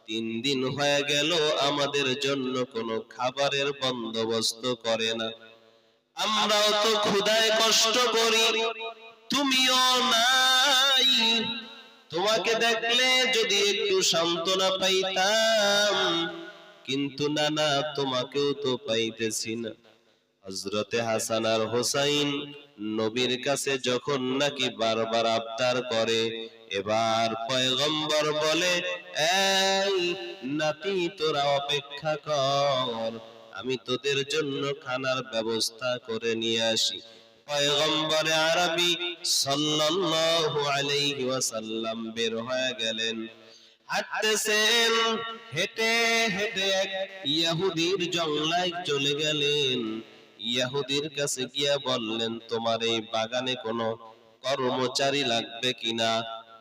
3 দিন হয়ে গেল আমাদের জন্য কোনো খাবারের বন্দোবস্ত করে না। আমরাও তো ক্ষুধায় কষ্ট করি, তুমিও নাই। তোমাকে দেখলে যদি একটু সান্ত্বনা পাইতাম, কিন্তু না না, তোমাকেও তো পাইতেছি না। হযরতে হাসান আর হুসাইন নবীর কাছে যখন নাকি বারবার আবদার করে, এবার পয়গম্বর বলে, এই নাতি, তোরা অপেক্ষা কর, আমি তোদের জন্য খানার ব্যবস্থা করে নিয়ে আসি। পয়গম্বরে আরবি সাল্লাল্লাহু আলাইহি ওয়াসাল্লাম বের হয়ে গেলেন। হাঁটতেছেন, হেঁটে হেঁটে এক ইহুদির জংলায় চলে গেলেন। ইহুদির কাছে গিয়া বললেন, তোমার এই বাগানে কোনো কর্মচারী লাগবে কিনা,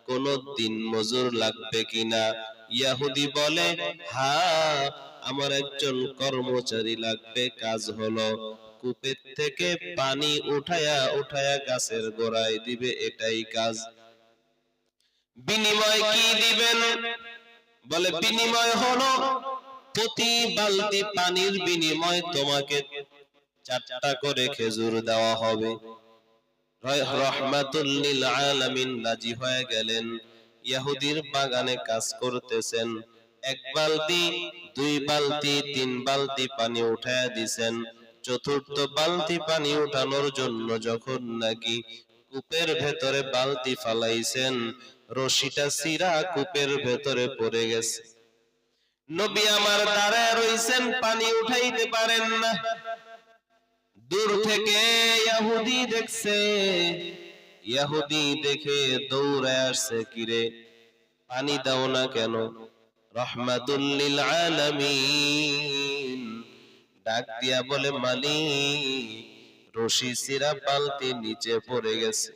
কোন দিন মজুর লাগবে কিনা? ইহুদি বলে, হ্যাঁ, আমার একজন কর্মচারী লাগবে। কাজ হলো কূপের থেকে পানি উঠায়া উঠায়া গাছের গোড়ায় দিবে, এটাই কাজ। বিনিময় কি দিবেন? বলে, বিনিময় হলো প্রতি বালতি পানির বিনিময় তোমাকে 4টা করে খেজুর দেওয়া হবে। রহমাতুল লিল আলামিন রাজি হয়ে গেলেন। ইহুদির বাগানে কাজ করতেছেন, 1 বালতি 2 বালতি 3 বালতি পানি উঠায়া দিছেন। 4র্থ বালতি পানি উঠানোর জন্য যখন নাকি কূপের ভেতরে বালতি ফালাইছেন, রশিটা ছিঁড়া কূপের ভেতরে পড়ে গেছে। নবী আমার দাঁড়ায় রইছেন, পানি উঠাইতে পারেন না। দূর থেকে ইহুদি দেখছে, ইহুদি দেখে দৌড়ে আসছে, কিরে পানি দাও না কেন? রহমাতুল লিল আলামিন ডাক দিয়া বলে, মালিক, রশি ছিঁড়া বালতি নিচে পড়ে গেছে।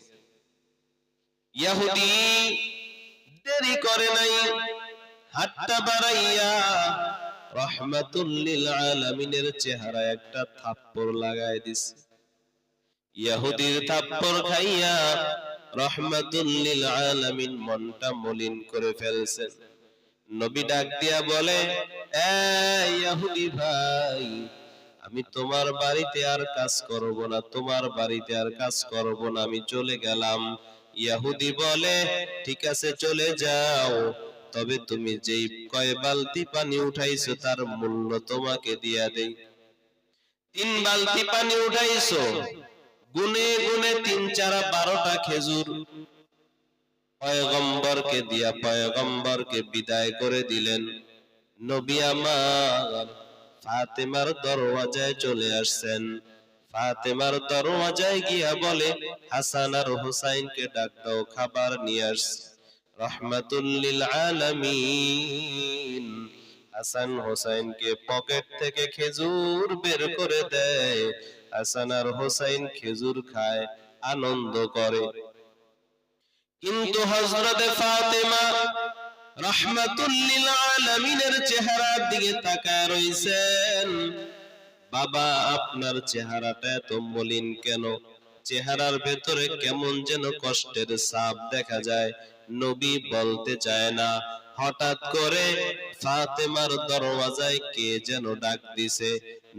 ইহুদি দেরি করে নাই, হাতটা বাড়াইয়া রহমাতুল লিল আলামিনের চেহারায় একটা থাপ্পড় লাগায় দিছে। ইহুদির থাপ্পড় খাইয়া রহমাতুল লিল আলামিন মনটা মলিন করে ফেলছেন। নবী ডাক দিয়া বলে, এই ইহুদি ভাই, আমি তোমার বাড়িতে আর কাজ করব না, তোমার বাড়িতে আর কাজ করব না, আমি চলে গেলাম। ইহুদি বলে, ঠিক আছে চলে যাও, তবে তুমি যেই কয় বালতি পানি উঠাইছো তার মূল্য তোমাকে দিয়া দেই। 3 বালতি পানি উঠাইছো, গুনে গুনে 3 4 12টা খেজুর পয়গম্বরকে দিয়া পয়গম্বরকে বিদায় করে দিলেন। নবী আমার ফাতেমার দরওয়াজায় চলে আসছেন। ফাতেমার দরওয়াজায় গিয়া বলে, হাসান আর হুসাইনকে ডাক দাও, খাবার নিয়ে আসছে। রহমাতুল লিল আলামিন হাসান হুসাইনকে পকেট থেকে খেজুর বের করে দেয়। হাসান আর হুসাইন খেজুর খায়, আনন্দ করে। কিন্তু হযরত ফাতেমা রাহমাতুল লিল আলামিনের চেহারার দিকে তাকায় রইছেন। বাবা, আপনার চেহারাটা এত মলিন কেন? চেহারার ভেতরে কেমন যেন কষ্টের ছাপ দেখা যায়। নবী বলতে চায় না। হঠাৎ করে ফাতেমার দরওয়াজায় কে যেন ডাক দিছে।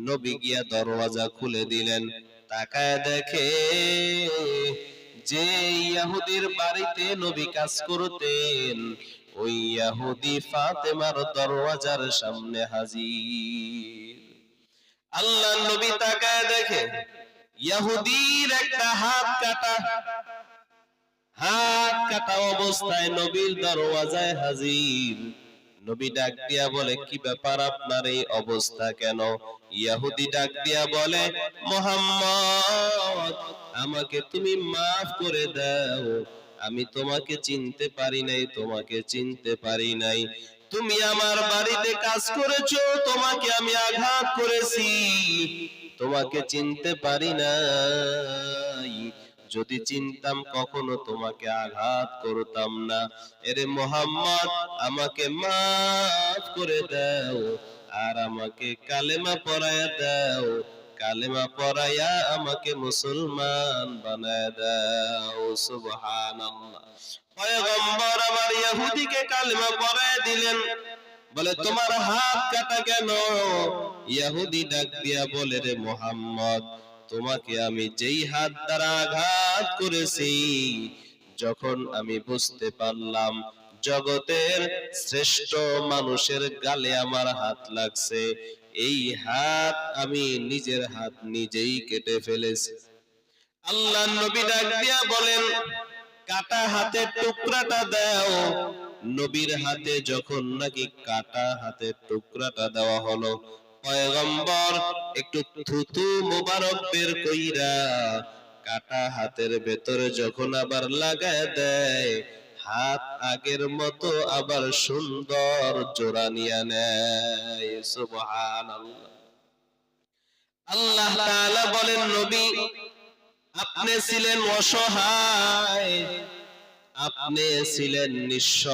নবী গিয়া দরওয়াজা খুলে দিলেন। তাকায় দেখে যে ইহুদির বাড়িতে নবী কাজ করতেন, ওই ইহুদি ফাতেমার দরওয়াজার সামনে হাজির। আল্লাহ নবী তাকায় দেখে ইহুদির একটা হাত কাটা, হাত কাটা অবস্থায় নবীর দরওয়াজায় হাজির। নবী ডাক দিয়া বলে, কি ব্যাপার, আপনার এই অবস্থা কেন? ইহুদি ডাক দিয়া বলে, মুহাম্মদ, আমাকে তুমি মাফ করে দাও, আমি তোমাকে চিনতে পারি নাই, তোমাকে চিনতে পারি নাই। তুমি আমার বাড়িতে কাজ করেছো, তোমাকে আমি আঘাত করেছি, তোমাকে চিনতে পারি নাই। যদি চিনতাম কখনো তোমাকে আঘাত করতাম না। এরে মুহাম্মদ, আমাকে মাফ করে দাও আর আমাকে কালেমা পড়ায়া দাও, কালেমা পড়ায়া আমাকে মুসলমান বানায় দাও। সুবহানাল্লাহ। পয়গম্বর আমার ইহুদিকে কালেমা পড়ায় দিলেন। বলে, তোমার হাত কাটা কেন? ইহুদি ডাক দিয়া বলে, রে মুহাম্মদ, তোমাকে আমি যেই হাত দ্বারা আঘাত করেছি, যখন আমি বুঝতে পারলাম জগতের শ্রেষ্ঠ মানুষের গালে আমার হাত লাগছে, এই হাত আমি নিজের হাত নিজেই কেটে ফেলেছি। আল্লাহ নবী ডাক দিয়া বলেন, কাটা হাতের টুকরাটা দাও। নবীর হাতে যখন নাকি কাটা হাতের টুকরাটা দেওয়া হলো, পয়গম্বর একটু থুতু মোবারক বের কইরা কাটা হাতের ভেতরে যখন আবার লাগায় দেয়, হাত আগের মতো আবার সুন্দর জোড়া নিয়ে নেয়। সুবহানাল্লাহ। আল্লাহ তাআলা বলেন, নবী আপনি ছিলেন অসহায়, আপনি ছিলেন নিঃস্ব,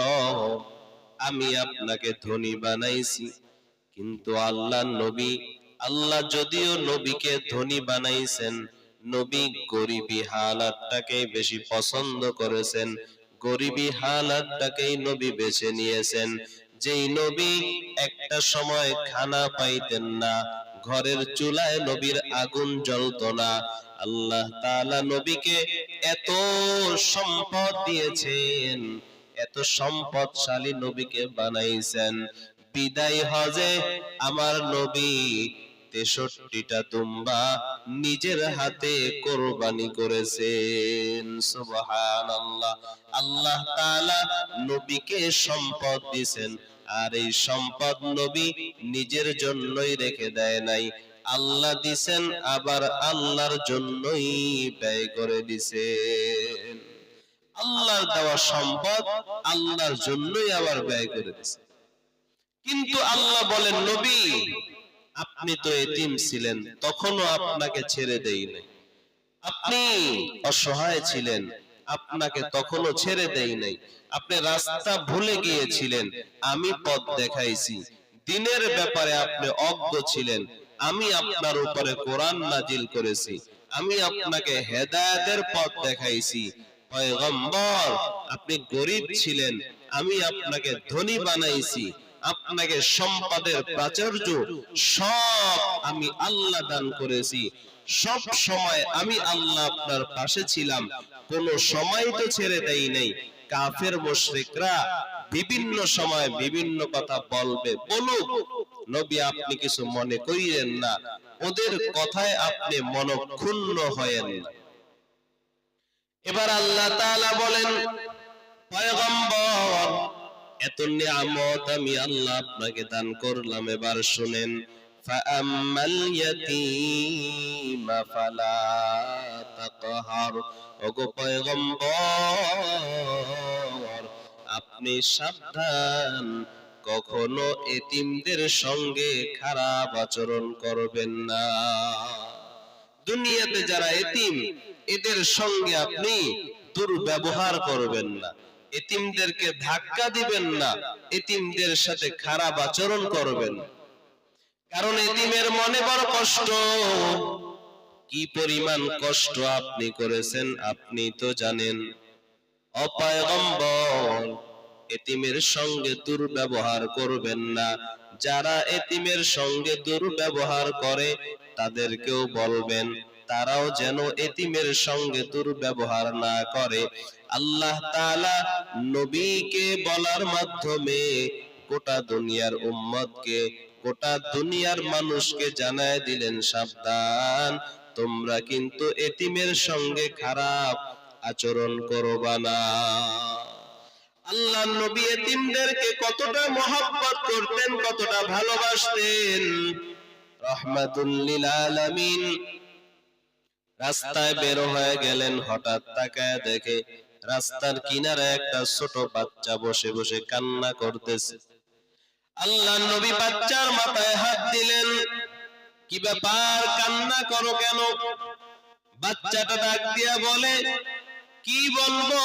আমি আপনাকে ধনী বানাইছি। কিন্তু আল্লাহ নবী, আল্লাহ যদিও নবীকে ধনী বানাইছেন, নবী গরিবী হালাতটাকে বেশি পছন্দ করেছেন। গরিবী হালাতটাকেই নবী বেছে নিয়েছেন। যেই নবী একটা সময় খানা পাইতেন না, ঘরের চুলায় নবীর আগুন জ্বলতো না, আল্লাহ তাআলা নবীকে এত সম্পদ দিয়েছেন, এত সম্পদশালী নবীকে বানাইছেন। বিদায় হজে আমার নবী 63টা দুম্বা নিজের হাতে কোরবানি করেছেন। সুবহানাল্লাহ। আল্লাহ তাআলা নবীকে সম্পদ দিয়েছেন, আর এই সম্পদ নবী নিজের জন্যই রেখে দেয় নাই, আল্লাহ দিছেন, আবার আল্লাহর জন্যই ব্যয় করে দিছেন। আল্লাহর দেওয়া সম্পদ আল্লাহর জন্যই আবার ব্যয় করে দিছেন। কিন্তু আল্লাহ বলেন, নবী আপনি তো এতিম ছিলেন, তখনও আপনাকে ছেড়ে দেই নাই। আপনি অসহায় ছিলেন, আপনাকে তখনও ছেড়ে দেই নাই। আপনি রাস্তা ভুলে গিয়েছিলেন, আমি পথ দেখাইছি। দিনের ব্যাপারে আপনি অজ্ঞ ছিলেন, আমি আপনার উপরে কোরআন নাজিল করেছি। আমি আপনাকে হেদায়েতের পথ দেখাইছি। পয়গম্বর আপনি গরীব ছিলেন, আমি আপনাকে ধনী বানাইছি। আপনাকে সম্পদের প্রাচুর্য সব আমি আল্লাহ দান করেছি। সব সময় আমি আল্লাহ আপনার পাশে ছিলাম, কোন সময় তো ছেড়ে দেই নাই। কাফের মুশরিকরা বিভিন্ন সময় বিভিন্ন কথা বলবে, বলুক, নবী আপনি কিছু মনে করিয়েন না, ওদের কথায় আপনি মনক্ষুণ্ণ হয়েন না। এবার আল্লাহ তাআলা বলেন, পয়গম্বর এত নিয়ামত আমি আল্লাহ আপনাকে দান করলাম, এবার শুনেন। ফাআম্মাল ইয়াতীমা ফালা তাকহার। ওগো পয়গম্বর আপনি সাবধান, কখনো এতিমদের সঙ্গে খারাপ আচরণ করবেন না। দুনিয়াতে যারা এতিম, এদের সঙ্গে আপনি দুর্ব্যবহার করবেন না, এতিমদেরকে ধাক্কা দিবেন না, এতিমদের সাথে খারাপ আচরণ করবেন। কারণ এতিমের মনে বড় কষ্ট। কি পরিমাণ কষ্ট আপনি করেছেন আপনি তো জানেন। ও পয়গম্বর এতিমের সঙ্গে দুর্ব্যবহার করবেন না। যারা এতিমের সঙ্গে দুর্ব্যবহার করে তাদেরকেও বলবেন তারাও যেন এতিমের সঙ্গে দুর্ব্যবহার না করে। আল্লাহ তাআলা নবীকে বলার মাধ্যমে গোটা দুনিয়ার উম্মতকে, গোটা দুনিয়ার মানুষকে জানায় দিলেন, সাবধান, তোমরা কিন্তু এতিমের সঙ্গে খারাপ আচরণ করবা না। আল্লাহ নবী এতিমদেরকে কতটা মহব্বত করতেন, কতটা ভালোবাসতেন। রাহমাতুল লিল আলামিন রাস্তায় বের হয়ে গেলেন, হঠাৎ তাকায় দেখে রাস্তার কিনারে একটা ছোট বাচ্চা বসে বসে কান্না করতেছে। আল্লাহ নবী বাচ্চার মাথায় হাত দিলেন, কি ব্যাপার, কান্না করো কেন? বাচ্চাটা ডাক দিয়া বলে, কি বলবো,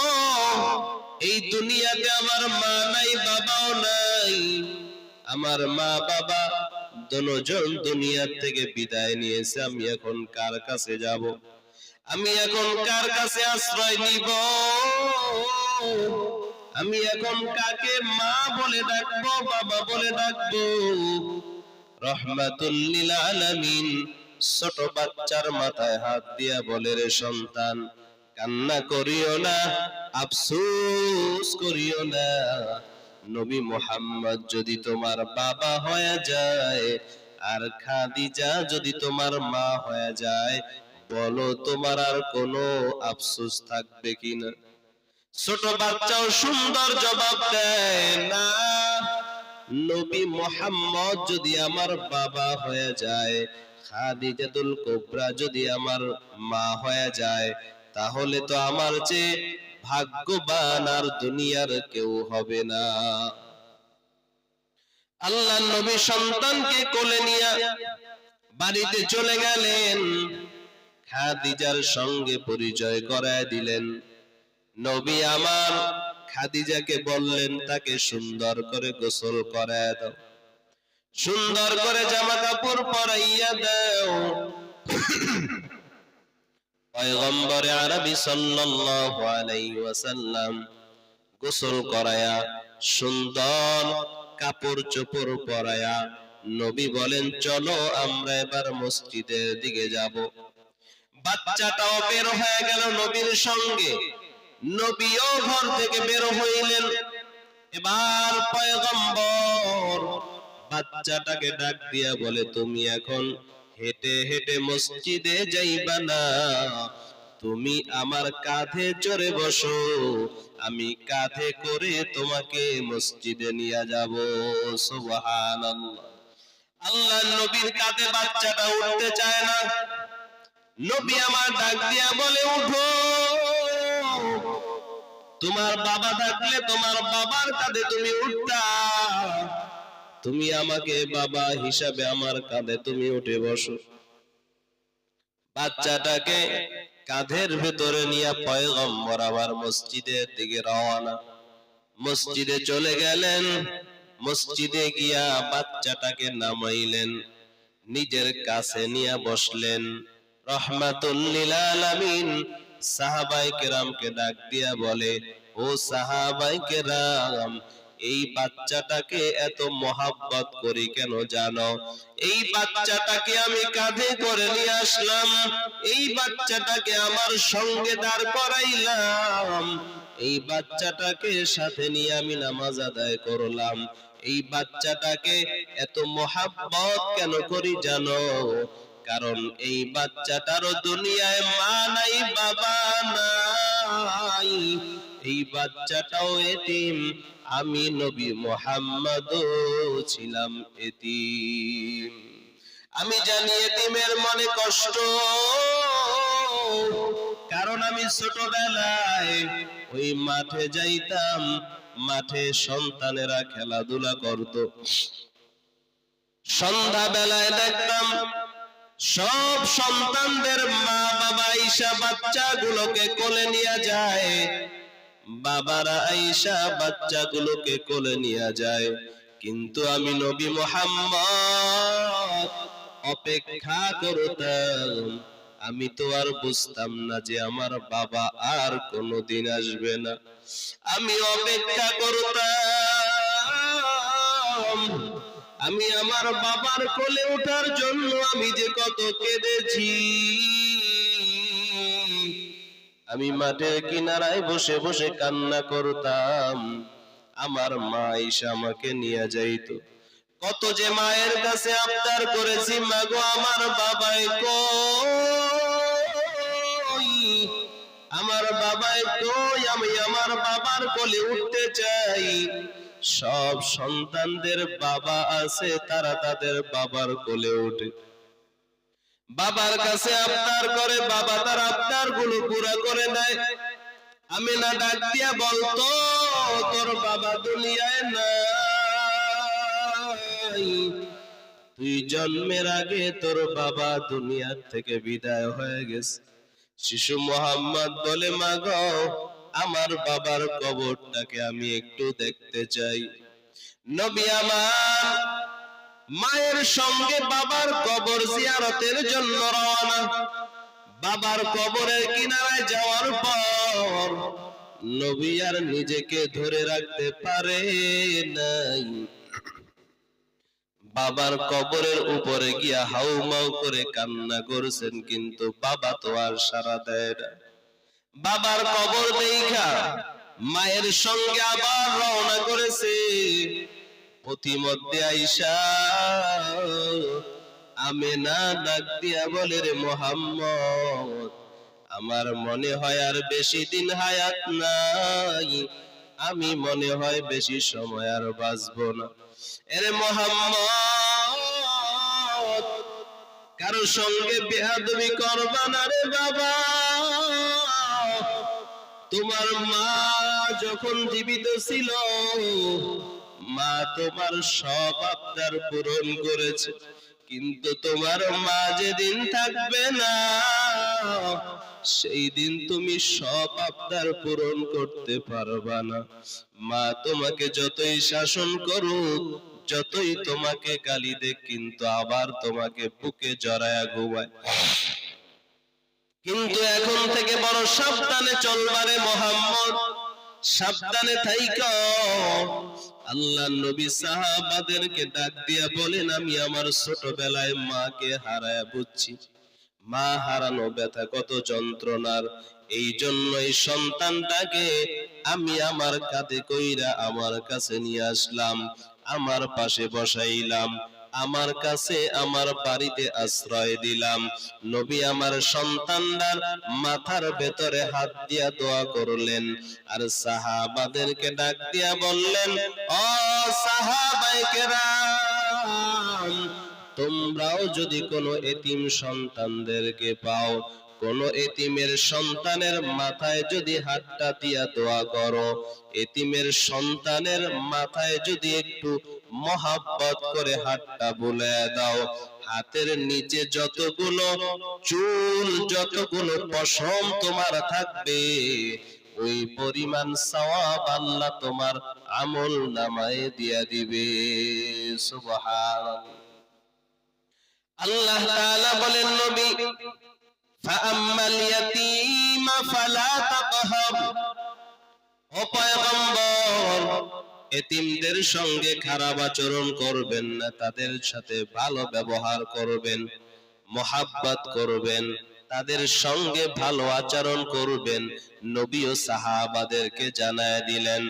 এই দুনিয়াতে আমার মা নাই, বাবাও নাই। আমার মা বাবা দুজন দুনিয়ার থেকে বিদায় নিয়েছে। আমি এখন কার কাছে যাব? আমি এখন কার কাছে আশ্রয় নিব? আমি এখন কাকে মা বলে ডাকবো, বাবা বলে ডাকবো? রাহমাতুল লিল আলামিন ছোট বাচ্চার মাথায় হাত দিয়া বলে, রে সন্তান, কান্না করিও না, আফসোস করিও না। নবী মুহাম্মদ যদি তোমার বাবা হয়ে যায় আর খাদিজা যদি তোমার মা হয়ে যায়, বলো তোমার আর কোনো আফসোস থাকবে কিনা? ছোট বাচ্চাও সুন্দর জবাব দেয়, না, নবী মুহাম্মদ যদি আমার বাবা হয়ে যায়, খাদিজাতুল কুবরা যদি আমার মা হয়ে যায়, তাহলে তো আমার চেয়ে ভাগ্যবান আর দুনিয়ার কেউ হবে না। আল্লাহর নবী সন্তানকে কোলে নিয়ে বাড়িতে চলে গেলেন, খাদিজার সঙ্গে পরিচয় করায় দিলেন। নবী আমার খাদিজাকে বললেন তাকে সুন্দর করে গোসল করায় দাও, সুন্দর করে জামা কাপড় পরাইয়া দাও। পয়গম্বরে আরবি সাল্লাল্লাহু আলাইহি ওয়াসাল্লাম গোসল করায়া সুন্দর কাপড় চোপড় পরায়া নবী বলেন চলো আমরা এবার মসজিদের দিকে যাব। বাচ্চাটাও বের হয়ে গেল নবীর সঙ্গে, নবীও ঘর থেকে বের হইলেন। এবার পয়গম্বর বাচ্চাটাকে ডাক দিয়া বলে তুমি এখন হেঁটে হেঁটে মসজিদে যাইবা না, তুমি আমার কাঁধে চড়ে বসো, আমি কাঁধে করে তোমাকে মসজিদে নিয়ে যাব। সুবহানাল্লাহ। আল্লাহ নবীর কাঁধে বাচ্চাটা উঠতে চায় না, নবী আমার ডাক দিয়া বলে উঠো, তোমার বাবা থাকলে তোমার বাবার কাঁধে তুমি উঠতা, তুমি আমাকে বাবা হিসাবে আমার কাঁধে তুমি উঠে বসো। বাচ্চাটাকে কাঁধের ভেতরে নিয়ে পয়গম্বর আবার মসজিদের দিকে রওনা। মসজিদে চলে গেলেন, মসজিদে গিয়া বাচ্চাটাকে নামাইলেন, নিজের কাছে নিয়ে বসলেন। রহমাতুল লিল আলামিন সাহাবায়ে কেরামকে ডাক দিয়া বলে ও সাহাবায়ে কেরাম, এই বাচ্চাটাকে এত মহব্বত করি কেন জানো? এই বাচ্চাটাকে আমি কাঁধে করে নিয়ে আসলাম, এই বাচ্চাটাকে আমার সঙ্গে দাঁড় করাইলাম, এই বাচ্চাটাকে সাথে নিয়ে আমি নামাজ আদায় করলাম। এই বাচ্চাটাকে এত মহব্বত কেন করি জানো? কারণ এই বাচ্চাটারও দুনিয়ায় মা নাই বাবা নাই, এই বাচ্চাটাও এতিম, আমি নবী মুহাম্মদও ছিলাম এতিম। আমি জানি এতিমের মনে কষ্ট, কারণ আমি ছোটবেলায় ওই মাঠে যাইতাম, মাঠে সন্তানেরা খেলাধুলা করত, সন্ধ্যা বেলায় দেখতাম সব সন্তানদের মা বাবা আইসা বাচ্চাগুলোকে কোলে নিয়ে যায়, বাবারা আইসা বাচ্চাগুলোকে কোলে নিয়ে যায়। কিন্তু আমি নবী মুহাম্মদ অপেক্ষা করতাম, আমি তো আর বুঝতাম না যে আমার বাবা আর কোনোদিন আসবে না। আমি অপেক্ষা করতাম, আমি আমার বাবার কোলে ওঠার জন্য আমি যে কত কেঁদেছি। আমি মাঠের কিনারায় বসে বসে কান্না করতাম, আমার মা এসে আমাকে নিয়ে যাইতো। কত যে মায়ের কাছে আবদার করেছি, মাগো আমার বাবাই কই, আমার বাবাই কই, আমি আমার বাবার কোলে উঠতে চাই। সব সন্তানদের বাবা আছে, তারা তাদের বাবার কোলে ওঠে, বাবার কাছে আবদার করে, বাবা তার আবদার গুলো পুরা করে দেয়। আমিনা ডাক দিয়া বলতো তোর বাবা দুনিয়ায় নাই, তুই জন্মের আগে তোর বাবা দুনিয়ার থেকে বিদায় হয়ে গেছে। শিশু মোহাম্মদ বলে মা গো, আমার বাবার কবরটাকে আমি একটু দেখতে চাই। নবী আমার মায়ের সঙ্গে বাবার কবর জিয়ারতের জন্য রওনা। বাবার কবরের কিনারায় যাওয়ার পর নবী আর নিজেকে ধরে রাখতে পারে নাই, বাবার কবরের উপরে গিয়া হাউমাউ করে কান্না করছেন, কিন্তু বাবা তো আর সাড়া দেয় না। বাবার কবর দেখা মায়ের সঙ্গে আবার রওনা করেছে। পথিমধ্যে আইসা আমিনা ডাক দিয়া বলে রে মুহাম্মদ, আমার মনে হয় আর বেশি দিন হায়াত নাই, আমি মনে হয় বেশি সময় আর বাঁচবো না। এরে মুহাম্মদ, কারো সঙ্গে বেয়াদবি করবা না রে বাবা, তোমার মা যখন জীবিত ছিল, মা তোমার সব আবদার পূরণ করেছে, কিন্তু তোমার মা যেদিন থাকবে না, সেই দিন তুমি সব আবদার পূরণ করতে পারবা না। মা তোমাকে যতই শাসন করুক, যতই তোমাকে গালি দেখ, কিন্তু আবার তোমাকে বুকে জড়ায়া ঘুমায়। কিন্তু এখন থেকে বড় সাবধানে চলবারে মোহাম্মদ, সাবধানে থাইকা। আল্লাহ নবী সাহাবাদেরকে ডাক দিয়া বলেন, আমি আমার ছোটবেলায় মাকে হারায়া বুঝছি। মা হারানো ব্যথা কত যন্ত্রণার, এই জন্যই সন্তানটাকে আমি আমার কাঁধে কইরা আমার কাছে নিয়ে আসলাম, আমার পাশে বসাইলাম, আমার কাছে আমার বাড়িতে আশ্রয় দিলাম। নবী আমার সন্তানদার মাথার ভেতরে হাত দিয়া দোয়া করলেন, আর সাহাবাদেরকে ডাক দিয়া বললেন, ও সাহাবায়ে কেরাম, তোমরাও যদি কোনো এতিম সন্তানদেরকে পাও, কোন এতিমের সন্তানের মাথায় যদি হাতটা দিয়া দোয়া করো, এতিমের সন্তানের মাথায় যদি একটু মহাব্বত করে হাতটা বুলায় দাও, হাতের নিচে যতগুলো চুল, যতগুলো পশম তোমার থাকবে, ওই পরিমাণ সওয়াব আল্লাহ তোমার আমল নামায় দিয়া দিবে। সুবহানাল্লাহ। আল্লাহ তাআলা বলেন, নবী ফাআম্মাল ইয়াতীমা ফালা তাকহার, ও পয়গম্বর, এতিমদের সঙ্গে খারাপ আচরণ করবেন না, তাদের সাথে ভালো ব্যবহার করবেন, মোহাব্বত করবেন, তাদের সঙ্গে ভালো আচরণ করবেন। নবী ও সাহাবাদেরকে জানায় দিলেন,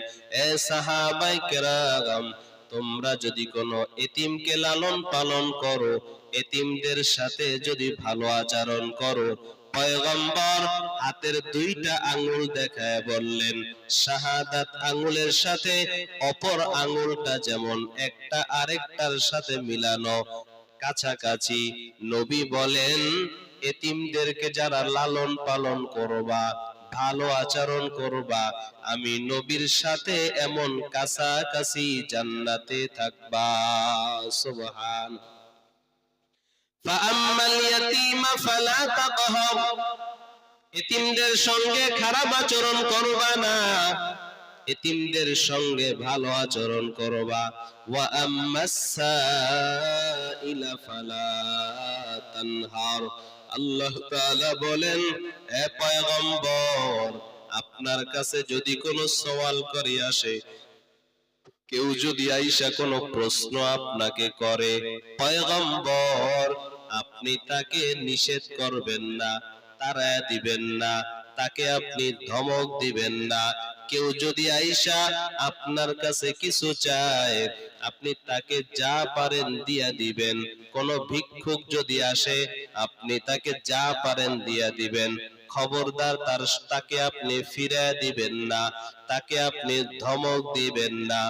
এ সাহাবায়ে কেরাম, তোমরা যদি কোনো এতিমকে লালন পালন করো, এতিমদের সাথে যদি ভালো আচরণ করো, পয়গম্বর হাতের দুইটা আঙ্গুল দেখায় বললেন, শাহাদাত আঙ্গুলের সাথে অপর আঙ্গুলটা যেমন একটা আরেকটার সাথে মিলানো, কাছাকাছি। নবী বলেন, এতিমদেরকে যারা লালন পালন করবা, ভালো আচরণ করবা, আমি নবীর সাথে এমন কাছাকাছি জান্নাতে থাকবা। সুবহান। ফাআম্মাল ইয়াতীমা ফালা তাকহার, এতিমদের সঙ্গে খারাপ আচরণ করবা না, এতিমদের সঙ্গে ভালো আচরণ করবা। ওয়া আম্মাস সাইলা ফালা তানহার, আল্লাহ তাআলা বলেন, হে পয়গম্বর, আপনার কাছে যদি কোনো সওয়াল করে আসে, কেউ যদি আইসা কোনো প্রশ্ন আপনাকে করে, পয়গম্বর আপনি তাকে নিষেধ করবেন না, তাড়ায়া দিবেন না, তাকে আপনি ধমক দিবেন না। কেউ যদি আইসা আপনার কাছে কিছু চায়, আপনি তাকে যা পারেন দিয়া দিবেন। কোন ভিক্ষুক যদি আসে, আপনি তাকে যা পারেন দিয়া দিবেন। খবরদার তাকে আপনি ফিরায় দিবেন না, তাকে আপনি ধমক দিবেন না।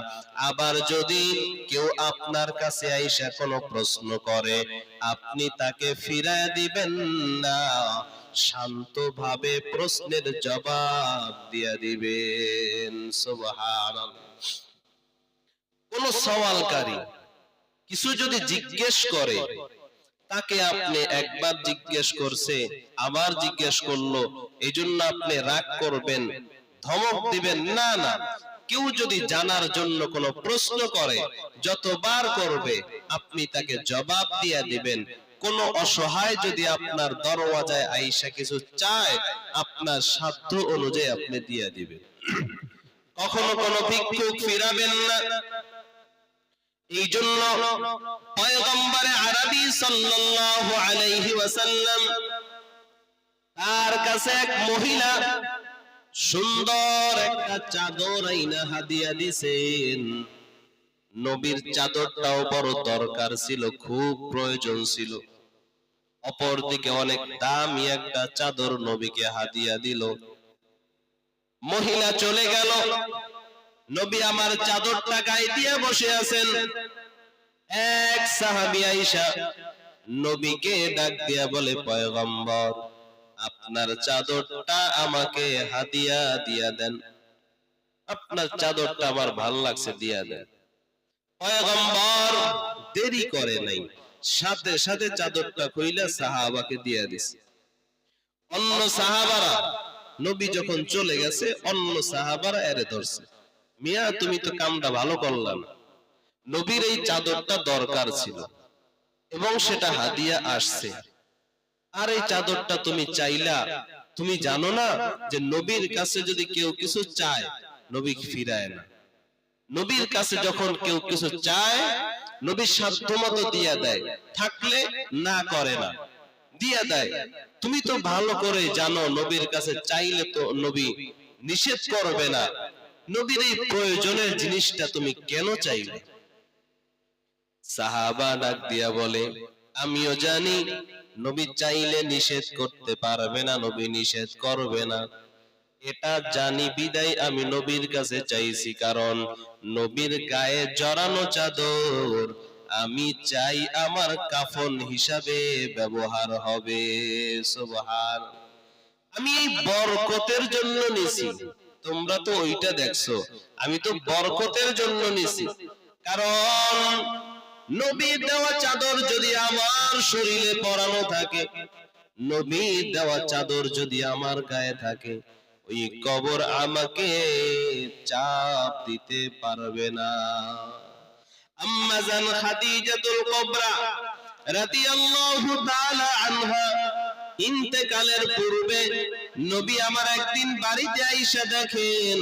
আবার যদি কেউ আপনার কাছে আইসা কোনো প্রশ্ন করে, আপনি তাকে ফিরায় দিবেন না, শান্তভাবে প্রশ্নের জবাব দিয়া দিবেন। সুবহানাল্লাহ। কোন সওয়ালকারী কিছু যদি জিজ্ঞেস করে, তাকে আপনি একবার জিজ্ঞেস করছে, আবার জিজ্ঞেস করলো, এই জন্য আপনি রাগ করবেন, ধমক দিবেন না? না। কেউ যদি জানার জন্য কোনো প্রশ্ন করে, যতবার করবে আপনি তাকে জবাব দিয়া দিবেন। কোন অসহায় যদি আপনার দরওয়াজায় আইসা কিছু চায়, আপনার সাধ্য অনুযায়ী আপনি দিয়া দিবেন। কখনো কোনো ভিক্ষুক ফিরাবেন না। এই জন্য পয়গম্বরে আরবি সাল্লাল্লাহু আলাইহি ওয়াসাল্লাম, তার কাছে এক মহিলা সুন্দর একটা চাদর আইনা হাদিয়া দিছেন। নবীর চাদরটাও বড় দরকার ছিল, খুব প্রয়োজন ছিল। অপরদিকে অনেক দামি একটা চাদর নবীকে হাদিয়া দিল। মহিলা চলে গেল, নবী আমার চাদরটা গায়ে দিয়ে বসে আছেন। এক সাহাবী আয়েশা নবীকে ডাক দিয়া বলে, পয়গম্বর আপনার চাদরটা আমাকে হাদিয়া দিয়া দেন, আপনার চাদরটা আমার ভাল লাগছে, দিয়া দেন। পয়গম্বর দেরি করে নাই, সাথে সাথে চাদরটা কইলা সাহাবাকে দিয়া দিছে। অন্য সাহাবারা, নবী যখন চলে গেছে, অন্য সাহাবারা এরে ধরছে, মিয়া তুমি তো কামটা ভালো করলা না, নবীর এই চাদরটা দরকার ছিল এবং সেটা হাদিয়া আসছে, আর এই চাদরটা তুমি চাইলা, তুমি জানো না যে নবীর কাছে যদি কেউ কিছু চায় নবী ফিরায় না, নবীর কাছে যখন কেউ কিছু চায় নবী সাধ্যমতো দিয়া দেয়, থাকলে না করে না, দিয়া দেয়। তুমি তো ভালো করে জানো নবীর কাছে চাইলে তো নবী নিষেধ করবে না, নবীর এই প্রয়োজনের জিনিসটা তুমি কেন চাইলে? সাহাবা ডাক দিয়া বলে, আমিও জানি নবী চাইলে নিষেধ করতে পারবে না, নবী নিষেধ করবে না, এটা জানি বিদায় আমি নবীর কাছে চাইছি, কারণ নবীর গায়ে জড়ানো চাদর আমি চাই আমার কাফন হিসাবে ব্যবহার হবে। সুবহান। আমি এই বরকতের জন্য নিছি, তোমরা তো ওইটা দেখছো, আমি তো বরকতের জন্য নিছি, কারণ নবীর দেওয়া চাদর যদি আমার শরীরে পরানো থাকে, নবীর দেওয়া চাদর যদি আমার গায়ে থাকে, ওই কবর আমাকে চাপ দিতে পারবে না। আম্মা জান খাদিজাতুল কুবরা রাদিয়াল্লাহু তাআলা আনহা ইন্তেকালের পূর্বে নবী আমার একদিন বাড়িতে আইসা দেখেন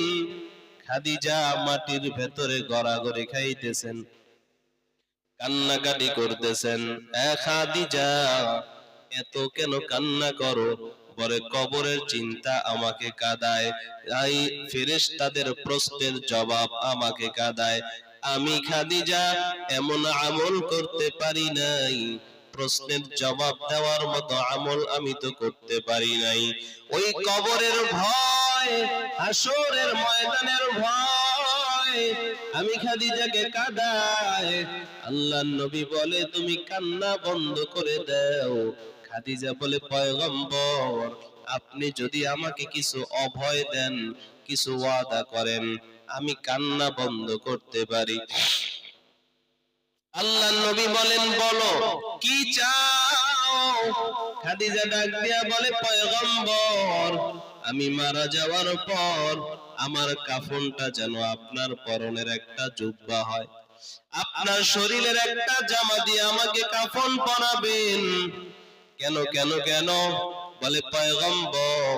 খাদিজা মাটির ভেতরে গড়াগড়ি খাইতেছেন, কান্নাকাটি করতেছেন। খাদিজা এত কেন কান্না করো? বলে কবরের চিন্তা আমাকে কাঁদায়, এই ফেরেশতাদের প্রশ্নের জবাব আমাকে কাঁদায়। আমি খাদিজা এমন আমল করতে পারি নাই, প্রশ্নের জবাব দেওয়ার মতো আমল আমি তো করতে পারি নাই। ওই কবরের ভয়, হাসরের ময়দানের ভয় আমি খাদিজাকে কাঁদায়। আল্লাহর নবী বলে তুমি কান্না বন্ধ করে দাও। খাদিজা বলে পয়গম্বর আপনি যদি আমাকে কিছু অভয় দেন, কিছু ওয়াদা করেন, আমি কান্না বন্ধ করতে পারি। আল্লাহর নবী বলেন বলো কি চাও? খাদিজা ডাক দিয়া বলে পয়গম্বর আমি মারা যাওয়ার পর আমার কাফনটা যেন আপনার পরনের একটা জুব্বা হয়, আপনার শরীরের একটা জামা দিয়ে আমাকে কাফন পরাবেন। কেন কেন কেন? বলে পয়গম্বর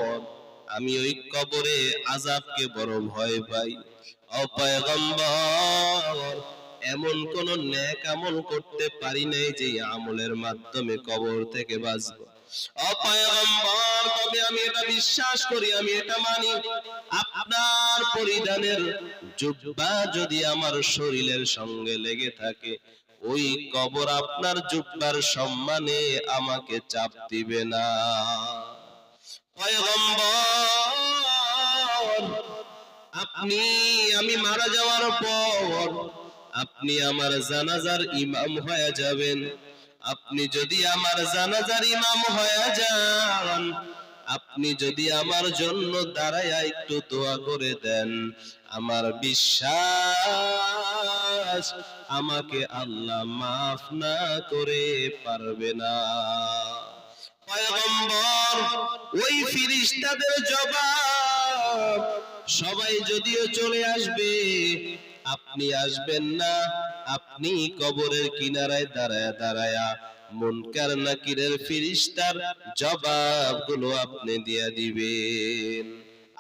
আমি ওই কবরে আযাবকে বড় ভয় পাই। ও পয়গম্বর এমন কোন নেক আমল করতে পারি নাই যে আমলের মাধ্যমে কবর থেকে বাঁচবো। ও পয়গম্বর তবে আমি এটা বিশ্বাস করি, আমি এটা মানি, আপনার পরিধানের জুব্বা যদি আমার শরীরের সঙ্গে লেগে থাকে, ওই কবর আপনার জুব্বার সম্মানে আমাকে চাপ দিবে না। পয়গম্বর আপনি আমি মারা যাওয়ার পর আপনি আমার জানাজার ইমাম হয়ে যাবেন। আপনি যদি আমার জানাজার ইমাম হয়ে যান, আপনি যদি আমার জন্য দাঁড়ায় একটু দোয়া করে দেন, আমার বিশ্বাস আমাকে আল্লাহ মাফ না করে পারবে না। পয়গম্বর ওই ফেরেশতাদের জবাব সবাই যদিও চলে আসবে, আপনি আসবেন না। আপনি কবরের কিনারায় দাঁড়ায়া দাঁড়ায়া মুনকার নাকিরের ফেরেশতার জবাবগুলো আপনি দিয়া দিবেন।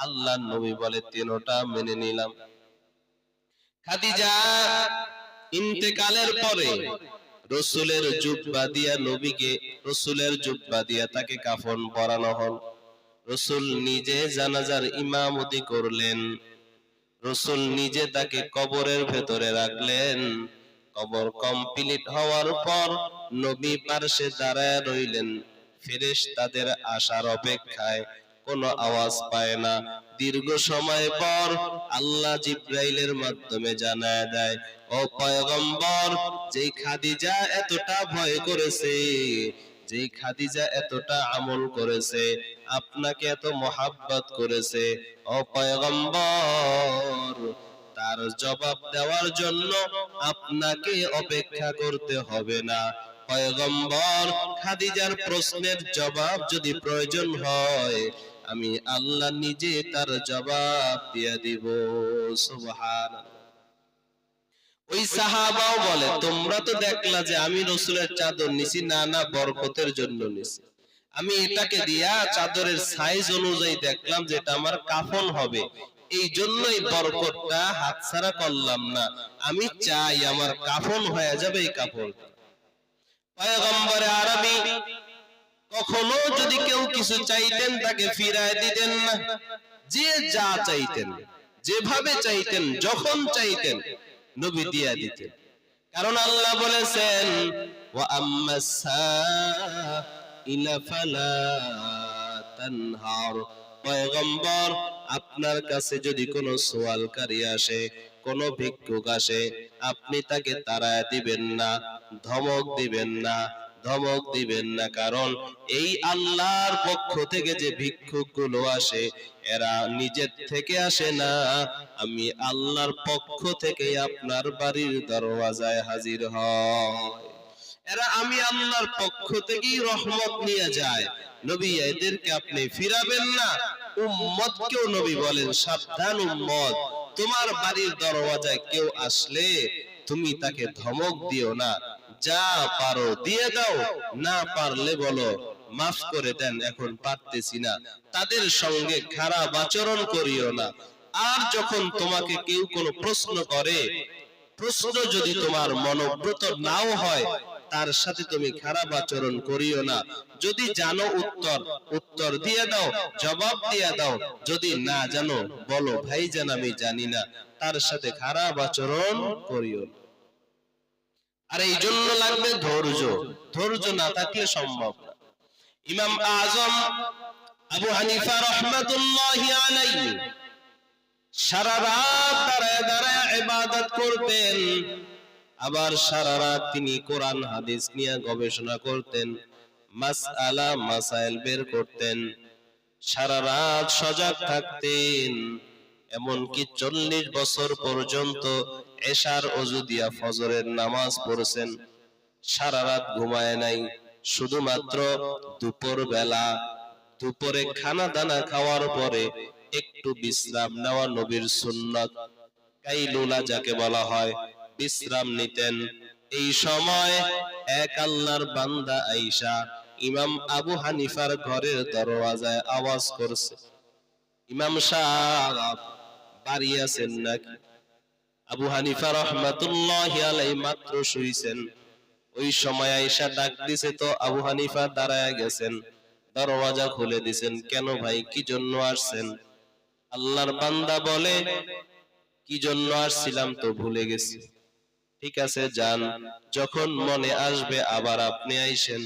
আল্লাহর নবী বলে তিনটা মেনে নিলাম। খাদিজা ইন্তেকালের পরে রাসূলের জুব্বা দিয়া নবীকে, রাসূলের জুব্বা দিয়া তাকে কাফন পরানো হল। রাসূল নিজে জানাজার ইমামতি করলেন, রাসূল নিজে তাকে কবরের ভেতরে রাখলেন। কবর কমপ্লিট হওয়ার পর নবী পার্শ্বে দাঁড়ায় রইলেন, ফেরেশতাদের আসার অপেক্ষায়। কোনো আওয়াজ পায় না। দীর্ঘ সময় পর আল্লাহ জিব্রাইলের মাধ্যমে জানায় দেয়, ও পয়গম্বর যেই খাদিজা এতটা ভয় করেছে, যে খাদিজা এতটা আমল করেছে, আপনাকে এত মহাব্বত করেছে, ও পয়গম্বর, তার জবাব দেওয়ার জন্য আপনাকে অপেক্ষা করতে হবে না। পয়গম্বর, খাদিজার প্রশ্নের জবাব যদি প্রয়োজন হয়, আমি আল্লাহ নিজে তার জবাব দিয়ে দিব। সুবহানাল্লাহ। ওই সাহাবাও বলে, তোমরা তো দেখলা যে আমি রাসূলের চাদর নিছি, না না বরকতের জন্য নিছি। আমি এটাকে দিয়া চাদরের সাইজ অনুযায়ী দেখলাম যে এটা আমার কাফন হবে, এই জন্যই বরকতটা হাতছাড়া করলাম না। আমি চাই আমার কাফন হয়ে যাবে এই কাপড়। পয়গম্বরে আরবি কখনো যদি কেউ কিছু চাইতেন তাকে ফিরায় দিতেন না। যে যা চাইতেন, যেভাবে চাইতেন, যখন চাইতেন, নবী দিয়া দিতেন। কারণ আল্লাহ বলেছেন, ওয়া আম্মাস সাইলা ফালা তানহার। পয়গম্বর, আপনার কাছে যদি কোনো সওয়ালকারী আসে, কোনো ভিক্ষুক আসে, আপনি তাকে তাড়ায় দিবেন না, ধমক দিবেন না, ধমক দিবেন না। কারণ এই আল্লাহর পক্ষ থেকে যে ভিক্ষুকগুলো আসে, এরা নিজের থেকে আসে না, আমি আল্লাহর পক্ষ থেকে আপনার বাড়ির দরওয়াজায় হাজির হয়। এরা আমি আল্লাহর পক্ষ থেকেই রহমত নিয়ে যায়। নবী, এদেরকে আপনি ফিরাবেন না। উম্মতকেও নবী বলেন, সাবধান উম্মত, তোমার বাড়ির দরওয়াজায় কেউ আসলে তুমি তাকে ধমক দিও না। যা পারো দিয়ে দাও, না পারলে বলো মাফ করে দেন, এখন পারতেছি না। তাদের সঙ্গে খারাপ আচরণ করিও না। আর যখন তোমাকে কেউ কোনো প্রশ্ন করে, প্রশ্ন যদি তোমার মনোব্রত নাও হয়, তার সাথে তুমি খারাপ আচরণ করিও না। যদি জানো উত্তর, উত্তর দিয়ে দাও, জবাব দিয়ে দাও। যদি না জানো, বলো ভাইজান আমি জানি না। তার সাথে খারাপ আচরণ করিও না। আর এই জন্য লাগবে ধৈর্য। ধৈর্য না থাকলে সম্ভব না। ইমাম আজম আবু হানিফা রাহমাতুল্লাহি আলাইহি সারা রাত দাঁড়ায় দাঁড়ায় ইবাদত করতেন। আবার সারা রাত তিনি কোরআন হাদিস নিয়ে গবেষণা করতেন, মাসআলা মাসাইল বের করতেন। সারা রাত সজাগ থাকতেন। এমনকি 40 বছর পর্যন্ত এশার ওযু দিয়া ফজরের নামাজ পড়ছেন। সারা রাত ঘুমায় নাই। শুধুমাত্র দুপুর বেলা, দুপুরে খানা দানা খাওয়ার পরে একটু বিশ্রাম নেওয়া নবীর সুন্নাত, কাইলুলা যাকে বলা হয়, বিশ্রাম নিতেন। এই সময় এক আল্লাহর বান্দা আয়েশা ইমাম আবু হানিফার ঘরের দরওয়াজায় আওয়াজ করছে, ইমাম সাহেব বাড়ি আছেন নাকি? আবু হানিফা রাহমাতুল্লাহি আলাইহি মাত্র শুইছেন। ওই সময় আয়েশা ডাক দিছে, তো আবু হানিফা দাঁড়ায় গেছেন, দরওয়াজা খুলে দিছেন। কেন ভাই, কি জন্য আসছেন? আল্লাহর বান্দা বলে, কি জন্য আসছিলাম তো ভুলে গেছি। ঠিক আছে যান, যখন মনে আসবে আবার আপনি আইসেন।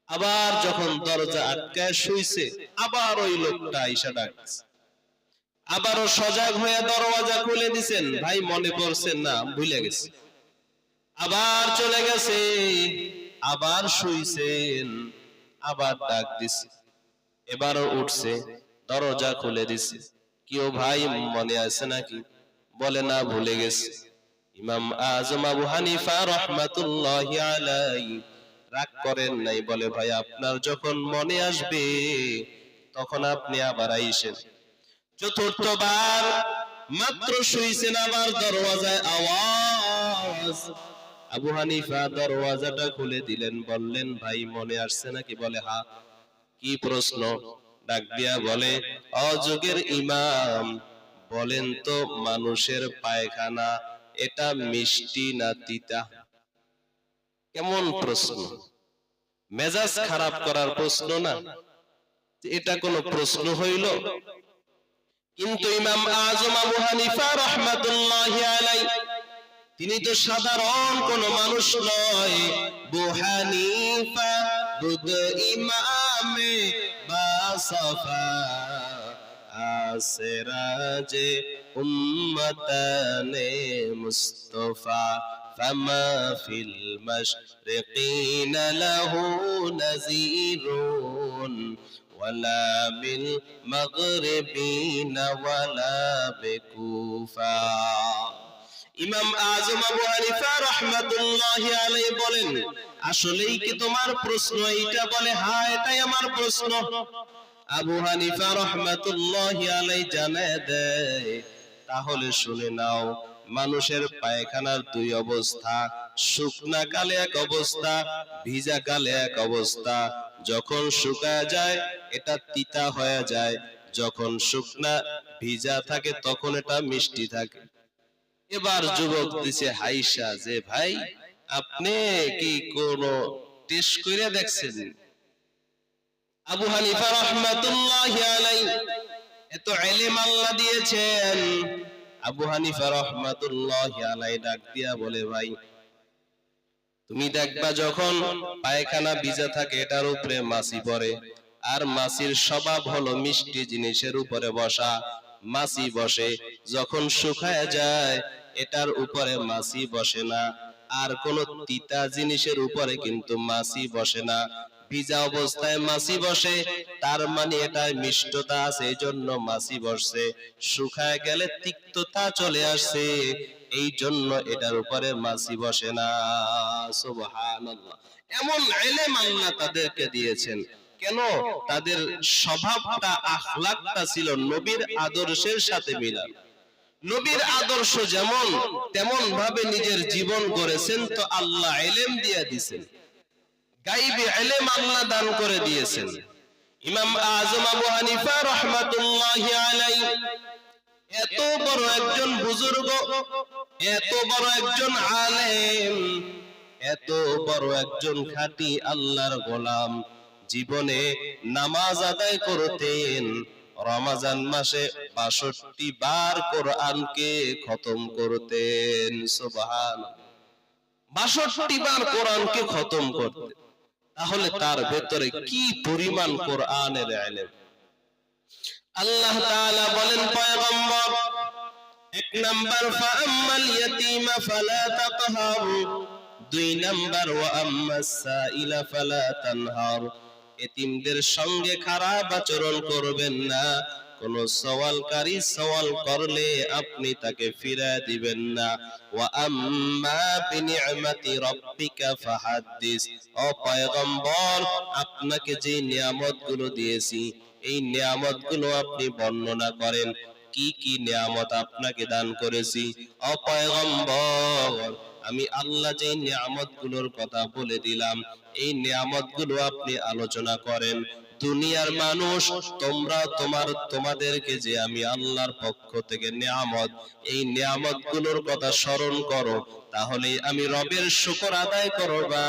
আবার যখন দরজা আটকায় শুইছে, আবার ওই লোকটা আইসা ডাকছে। আবারও সজাগ হয়ে দরওয়াজা খুলে দিছেন, ভাই মনে পড়ছে না, ভুলে গেছে। আবার চলে গেছে, আবার শুইছেন, আবার ডাক দিছে। এবারও উঠছে, দরজা খুলে দিছে। কেউ ভাই মনে আছে নাকি? বলে না, ভুলে গেছে। ইমাম আজম আবু হানিফা রাহমাতুল্লাহি আলাইহি রাগ করেন নাই, বলে ভাই আপনার যখন মনে আসবে তখন আপনি আবার আইসেন। চতুর্থবার মাত্র শুইছেন, আবার দরওয়াজায় আওয়াজ। আবু হানিফা দরওয়াজাটা খুলে দিলেন, বললেন ভাই মনে আসছে নাকি? বলে হ্যাঁ। কি প্রশ্ন? ডাক দিয়া বলে, অযুগের ইমাম, বলেন তো মানুষের পায়খানা এটা মিষ্টি না তিতা? কেমন প্রশ্ন! মেজাজ খারাপ করার প্রশ্ন না, এটা কোনো প্রশ্ন হইল? কিন্তু ইমাম আজম আবু হানিফা রাহমাতুল্লাহি আলাইহি তিনি তো সাধারণ কোন মানুষ নয়। আবু হানিফা বুদ ইমামে বাসাফা আসরাজে উম্মতানে মুস্তাফা ফামা ফিল মাশরিকিন লাহু নাযীরুন ওয়ালা বিল মাগরিবিন ওয়ালা বিকুফা। ইমাম আযম আবু হানিফা রাহমাতুল্লাহি আলাইহি বলেন, আসলেই কি তোমার প্রশ্ন এইটা? বলে, হ্যাঁ, এটাই আমার প্রশ্ন। আবু হানিফা রাহমাতুল্লাহি আলাইহি জানায় দেয়, তাহলে শুনে নাও, মানুষের পায়খানার দুই অবস্থা, শুকনা কালে এক অবস্থা, ভিজা কালে এক অবস্থা। যখন শুকায় যায় এটা তিতা হয়ে যায়, যখন শুকনা ভিজা থাকে তখন এটা মিষ্টি থাকে। এবার যুবক দিছে হাইসা যে, ভাই আপনি কি কোন টেস্ট করে দেখছেন? আবু হানিফা রাহমাতুল্লাহি আলাইহি এত ইলম আল্লাহ দিয়েছেন। আবু হানিফা রাহমাতুল্লাহি আলাইহি ডাক দিয়া বলে, ভাই তুমি দেখবা যখন পায়খানা ভিজা থাকে এটার উপরে মাছি পড়ে, আর মাছির স্বভাব হলো মিষ্টি জিনিসের উপরে বসা। মাছি বসে, যখন শুকায় যায় এটার উপরে মাছি বসে না, আর কোন তিতা জিনিসের উপরে কিন্তু মাছি বসে না। ভিজা অবস্থায় মাছি বসে, তার মানে এটায় মিষ্টতা আছে, এই জন্য মাছি বসছে। শুকায় গেলে তিক্ততা চলে আসছে, এই জন্য এটার উপরে মাছি বসে না। সুবহানাল্লাহ। এমন ইলম আল্লাহ তাদেরকে দিয়েছেন। কেন? তাদের স্বভাবটা, আখলাকটা ছিল নবীর আদর্শের সাথে মিলান। নবীর আদর্শ যেমন, তেমন ভাবে নিজের জীবন গড়েছেন, তো আল্লাহ ইলম দিয়ে দিয়েছেন, গায়বী ইলম আল্লাহ দান করে দিয়েছেন। ইমাম আযম আবু হানিফা রাহমাতুল্লাহি আলাইহি এত বড় একজন বুজুর্গ, এত বড় একজন আলেম, এত বড় একজন খাঁটি আল্লাহর গোলাম, জীবনে নামাজ আদায় করতেন। রমজান মাসে ৬২ বার কোরআনকে খতম করতেন। সুবহানাল্লাহ, ৬২ বার কোরআনকে খতম করতেন। তাহলে তার ভেতরে কি পরিমাণ কোরআনের ইলম! আল্লাহ তাআলা বলেন পয়গম্বর, এক নাম্বার ফাআম্মাল ইয়াতীমা ফালা তাকহার, দুই নাম্বার ওয়া আম্মাস সাইলা ফালা তানহার, এতিমদের সঙ্গে খারাপ আচরণ করবেন না, কোন সওয়ালকারী সওয়াল করলে আপনি তাকে ফিরিয়ে দিবেন না। ওয়া আম্মা বিনি'মাতি রাব্বিকা ফাহাদ্দিস, ও পয়গম্বর, আপনাকে যে নিয়ামতগুলো দিয়েছি এই নিয়ামতগুলো আপনি বর্ণনা করেন। কি কি নিয়ামত আপনাকে দান করেছি? ও পয়গম্বর, আমি আল্লাহ যে নিয়ামতগুলোর কথা বলে দিলাম এই নিয়ামতগুলো আপনি আলোচনা করেন। দুনিয়ার মানুষ, তোমরা তোমাদেরকে যে আমি আল্লাহর পক্ষ থেকে নিয়ামত, এই নিয়ামতগুলোর কথা স্মরণ করো, তাহলে আমি রবের শুকর আদায় করবা,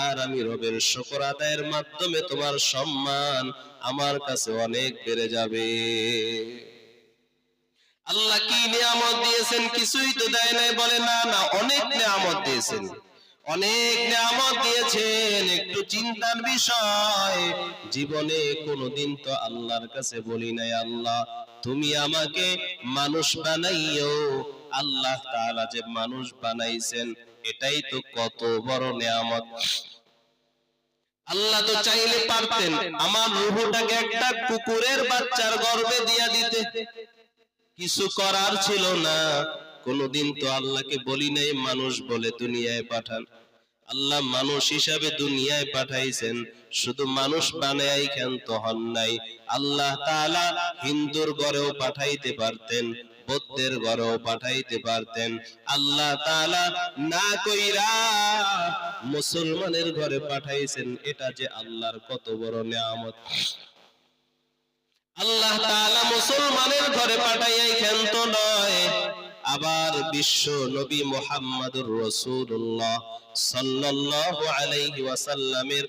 আর আমি রবের শুকর আদায়ের মাধ্যমে তোমার সম্মান আমার কাছে অনেক বেড়ে যাবে। আল্লাহ কি নিয়ামত দিয়েছেন? কিছুই তো দেয় নাই। বলে, না না, অনেক নিয়ামত দিয়েছেন, অনেক নিয়ামত দিয়েছেন। একটু চিন্তার বিষয়, জীবনে কোনোদিন তো আল্লাহর কাছে বলি নাই, আল্লাহ তুমি আমাকে মানুষ বানাইও। আল্লাহ তাআলা যে মানুষ বানাইছেন এটাই তো কত বড় নিয়ামত। আল্লাহ তো চাইলে পারতেন আমার রূহটাকে একটা কুকুরের বাচ্চার গর্ভে দিয়া দিতে, কিছু করার ছিল না। কোনদিন তো আল্লাহকে বলি নাই মানুষ বলে দুনিয়ায় পাঠান। আল্লাহ মানুষ হিসাবে দুনিয়ায় পাঠাইছেন, শুধু মানুষ বানাই ক্ষান্ত হন নাই। আল্লাহ তাআলা হিন্দুর ঘরেও পাঠাইতে পারতেন, বৌদ্ধের ঘরেও পাঠাইতে পারতেন। আল্লাহ তাআলা না কইরা মুসলমানের ঘরে পাঠাইছেন, এটা যে আল্লাহর কত বড় নিয়ামত। আল্লাহ তাআলা মুসলমানের ঘরে পাঠাইয়াই ক্ষান্ত নয়, আবার বিশ্ব নবী মুহাম্মদুর রাসূলুল্লাহ সাল্লাল্লাহু আলাইহি ওয়াসাল্লামের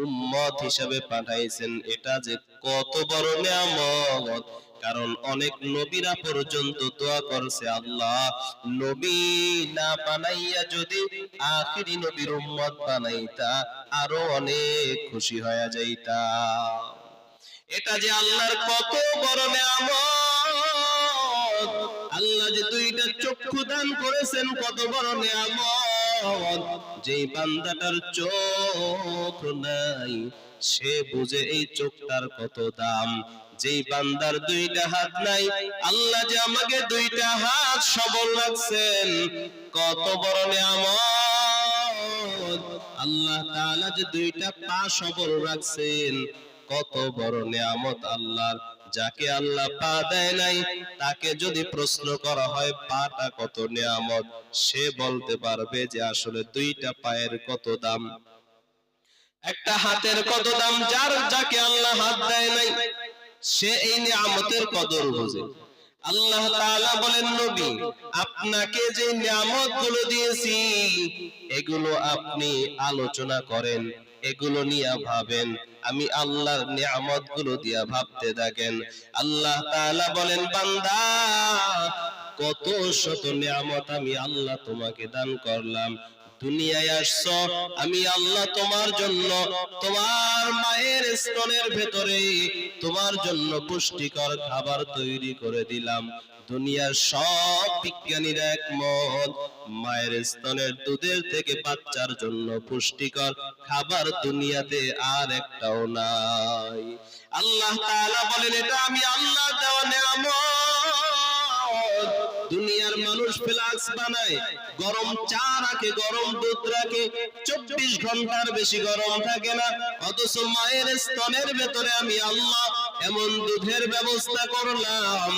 উম্মত হিসেবে পাঠাইছেন, এটা যে কত বড় নিয়ামত। কারণ অনেক নবীরা পর্যন্ত দোয়া করছে, আল্লাহ নবী না বানাইয়া যদি আখিরি নবীর উম্মত বানাইতা আরো অনেক খুশি হয়ে যাইতা। এটা যে আল্লাহর কত বড় নিয়ামত। আল্লাহ যে দুইটা চক্ষু দান করেছেন, কত বড় নিয়ামত। যেই বান্দাটার চোখ নাই সে বুঝে এই চোখটার কত দাম। যেই বান্দার দুইটা হাত নাই, আল্লাহ যে আমাকে দুইটা হাত সবল রাখছেন, কত বড় নিয়ামত। আল্লাহ তাআলা যে দুইটা পা সবল রাখছেন, কত বড় নিয়ামত আল্লাহর। যাকে আল্লাহ পা দেয় নাই তাকে যদি প্রশ্ন করা হয় পাটা কত নিয়ামত, সে বলতে পারবে যে আসলে দুইটা পায়ের কত দাম, একটা হাতের কত দাম। যাকে আল্লাহ হাত দেয় নাই সে এই নিয়ামতের কদর বোঝে। আল্লাহ তাআলা বলেন, নবী আপনাকে যে নিয়ামতগুলো দিয়েছি এগুলো আপনি আলোচনা করেন, এগুলো নিয়ে ভাবেন। আমি আল্লাহর নিয়ামতগুলো দিয়া ভাবতে থাকেন। আল্লাহ তাআলা বলেন, বান্দা কত শত নিয়ামত আমি আল্লাহ তোমাকে দান করলাম। দুনিয়ায় আসছো, আমি আল্লাহ তোমার জন্য তোমার মায়ের স্তনের ভেতরে তোমার জন্য পুষ্টিকর খাবার তৈরি করে দিলাম। দুনিয়ার সব বিজ্ঞানীরা একমত, মায়ের স্তনের দুধের থেকে বাচ্চার জন্য পুষ্টিকর খাবার দুনিয়াতে আর একটাও নাই। আল্লাহ তাআলা বলেন, এটা আমি আল্লাহ দেওয়া নিয়ামত। দুনিয়ার মানুষ ফ্লাক্স বানায়, গরম চা রাখে, গরম দুধ রাখে, 24 ঘন্টার বেশি গরম থাকে না। অথচ মায়ের স্তনের ভেতরে আমি আল্লাহ এমন দুধের ব্যবস্থা করলাম,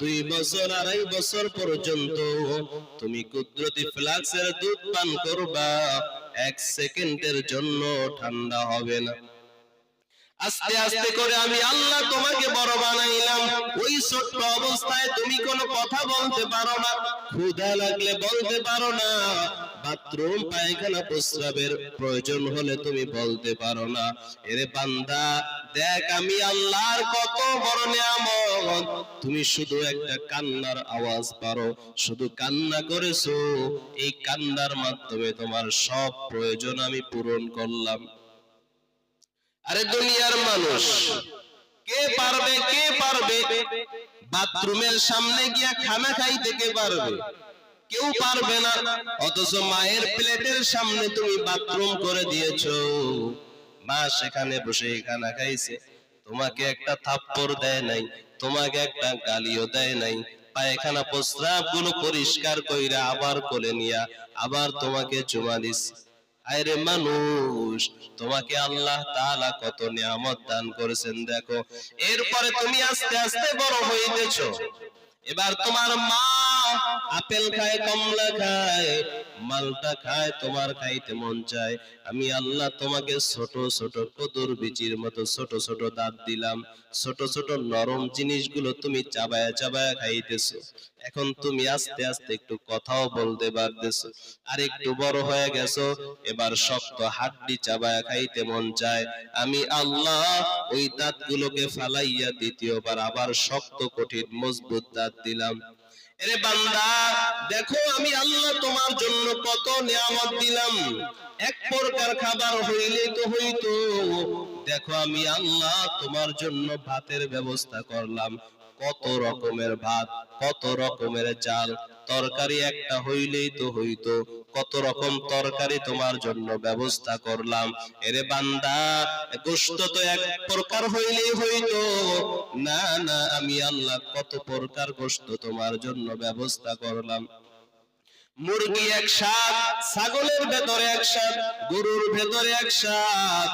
2 বছর 2.5 বছর পর্যন্ত তুমি কুদরতি ফ্লাক্সের দুধ পান করবা, 1 সেকেন্ডের জন্য ঠান্ডা হবে না। আস্তে আস্তে করে আমি আল্লাহ তোমাকে বড় বানাইলাম। ওই ছোট্ট অবস্থায় তুমি কোনো কথা বলতে পারো না, ক্ষুধা লাগলে বলতে পারো না, বাথরুম পায়খানা প্রস্রাবের প্রয়োজন হলে তুমি বলতে পারো না। এরে বান্দা দেখ আমি আল্লাহর কত বড় নিয়ামত, তুমি শুধু একটা কান্নার আওয়াজ পারো, শুধু কান্না করেছো, এই কান্নার মাধ্যমে তোমার সব প্রয়োজন আমি পূরণ করলাম। আরে দুনিয়ার মানুষ কে পারবে বাথরুমের সামনে গিয়া খানা খাইতে? কে পারবে? কেউ পারবে না। অথচ মায়ের প্লেটের সামনে তুমি বাথরুম করে দিয়েছো, মা সেখানে বসে খানা খাইছে, তোমাকে একটা থাপ্পড় দেয় নাই, তোমাকে একটা গালিও দেয় নাই, পায়খানা প্রস্রাব গুলো পরিষ্কার কইরা আবার কোলে নিয়া আবার তোমাকে চুমা দিছে। আরে মানুষ, তোমাকে আল্লাহ তাআলা কত নিয়ামত দান করেছেন দেখো। এরপরে তুমি আস্তে আস্তে বড় হইতেছো। এবার তোমার মা আপেল খায়, কমলা খায়, মালটা খায়, তোমার খাইতে মন চায়। আমি আল্লাহ তোমাকে ছোট ছোট কদুর বিচির মতো ছোট ছোট দাঁত দিলাম, ছোট ছোট নরম জিনিসগুলো তুমি চাবায়া চাবায়া খাইতেছো। এখন তুমি আস্তে আস্তে একটু কথাও বলতে পারতেছো, আর একটু বড় হয়ে গেছো, এবার শক্ত হাড্ডি চাবায়া খাইতে মন চায়। আমি আল্লাহ ওই দাঁতগুলোকে ফালাইয়া দ্বিতীয়বার আবার শক্ত কঠিন মজবুত দাঁত দিলাম। এরে বান্দা দেখো আমি আল্লাহ তোমার জন্য কত নিয়ামত দিলাম। এক প্রকার খাবার হইলেই তো হইতো, দেখো আমি আল্লাহ তোমার জন্য ভাতের ব্যবস্থা করলাম, কত রকমের ভাত, কত রকমের চাল, তরকারি একটা হইলেই তো হইতো, কত রকম তরকারি তোমার জন্য ব্যবস্থা করলাম। এরে বান্দা গোশত তো এক প্রকার হইলেই হইতো না, না আমি আল্লাহ কত প্রকার গোশত তোমার জন্য ব্যবস্থা করলাম। মুরগি এক স্বাদ, ছাগলের ভেতরে এক স্বাদ, গরুর ভেতরে এক স্বাদ,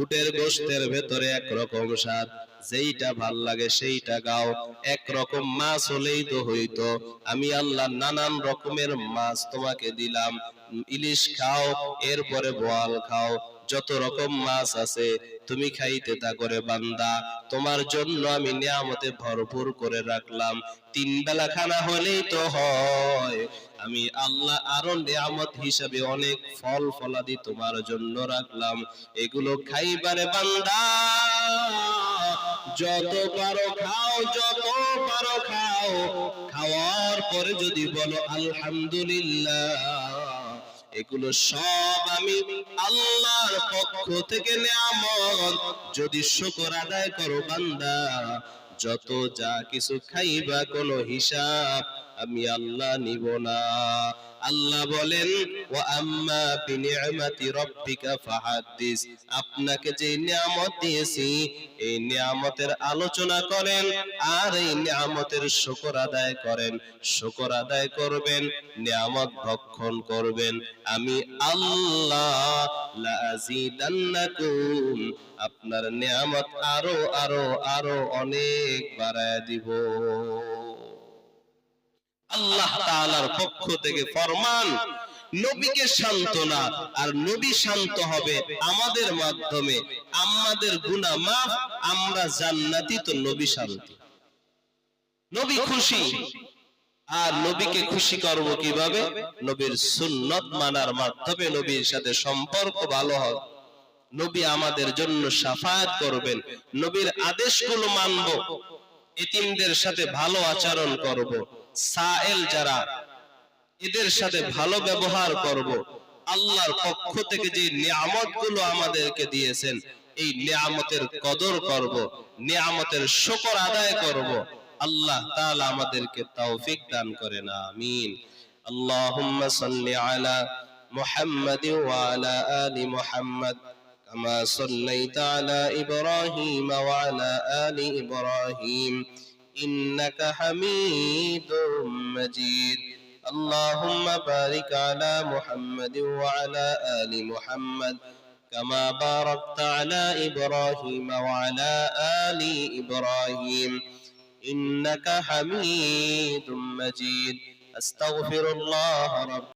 উটের গোশতের ভেতরে এক রকম স্বাদ, যেইটা ভাল লাগে সেইটা গাও। এক রকম মাছ হলেই তো হইতো, আমি আল্লাহ নানান রকমের মাছ তোমাকে দিলাম। ইলিশ খাও, এরপরে বোয়াল খাও, যত রকম মাছ আছে তুমি খাইতে তা করে বান্দা। তোমার জন্য আমি নিয়ামতে ভরপুর করে রাখলাম, 3 বেলা খানা হলেই তো হয়। আমি আল্লাহ আরো নিয়ামত হিসাবে অনেক ফল ফলাদি তোমার জন্য রাখলাম, এগুলো খাইবারে বান্দা। যত পারো খাও, যত পারো খাও, খাওয়ার পরে যদি বলো আলহামদুলিল্লাহ, এগুলো সব আমি আল্লাহর পক্ষ থেকে নিয়ামত। যদি শুকর আদায় করো বান্দা, যত যা কিছু খাইবা কোনো হিসাব আমি আল্লাহ নিব না। আল্লাহ বলেন ওয়া আম্মা বিনি'মাতি রাব্বিকা ফাহাদ্দিস, আপনাকে যে নিয়ামত দিয়েছি এই নিয়ামতের আলোচনা করেন আর এই নিয়ামতের শুকর আদায় করেন। শুকর আদায় করবেন, নিয়ামত ভক্ষণ করবেন, আমি আল্লাহ লা আযীদান্নাকুম, আপনার নিয়ামত আরো আরো আরো অনেক বাড়ায় দিব। আল্লাহ তাআলার পক্ষ থেকে ফরমান, নবীকে সান্ত্বনা, আর নবী শান্ত হবে আমাদের মাধ্যমে, আমাদের গুনাহ মাফ, আমরা জান্নাতি, তো নবী শান্তি, নবী খুশি। আর নবীকে খুশি করব কিভাবে? নবীর সুন্নত মানার মাধ্যমে, নবীর সাথে সম্পর্ক ভালো হবে, নবী আমাদের জন্য শাফায়াত করবেন, নবীর আদেশগুলো মানব, এতিমদের সাথে ভালো আচরণ করব, সায়েল যারা এদের সাথে ভালো ব্যবহার করব, আল্লাহর পক্ষ থেকে যে নিয়ামতগুলো আমাদেরকে দিয়েছেন এই নিয়ামতের কদর করব, নিয়ামতের শুকর আদায় করব। আল্লাহ তাআলা আমাদেরকে তৌফিক দান করেন, আমিন। আল্লাহুম্মা সাল্লি আলা মুহাম্মাদ ওয়া আলা আলি মুহাম্মাদ কামা সাল্লাইতা আলা ইব্রাহিম ওয়া আলা আলি ইব্রাহিম ইন্নাকা হামিদুম মাজিদ। اللهم بارك على محمد وعلى آل محمد كما باركت على إبراهيم وعلى آل إبراهيم إنك حميد مجيد. أستغفر الله رب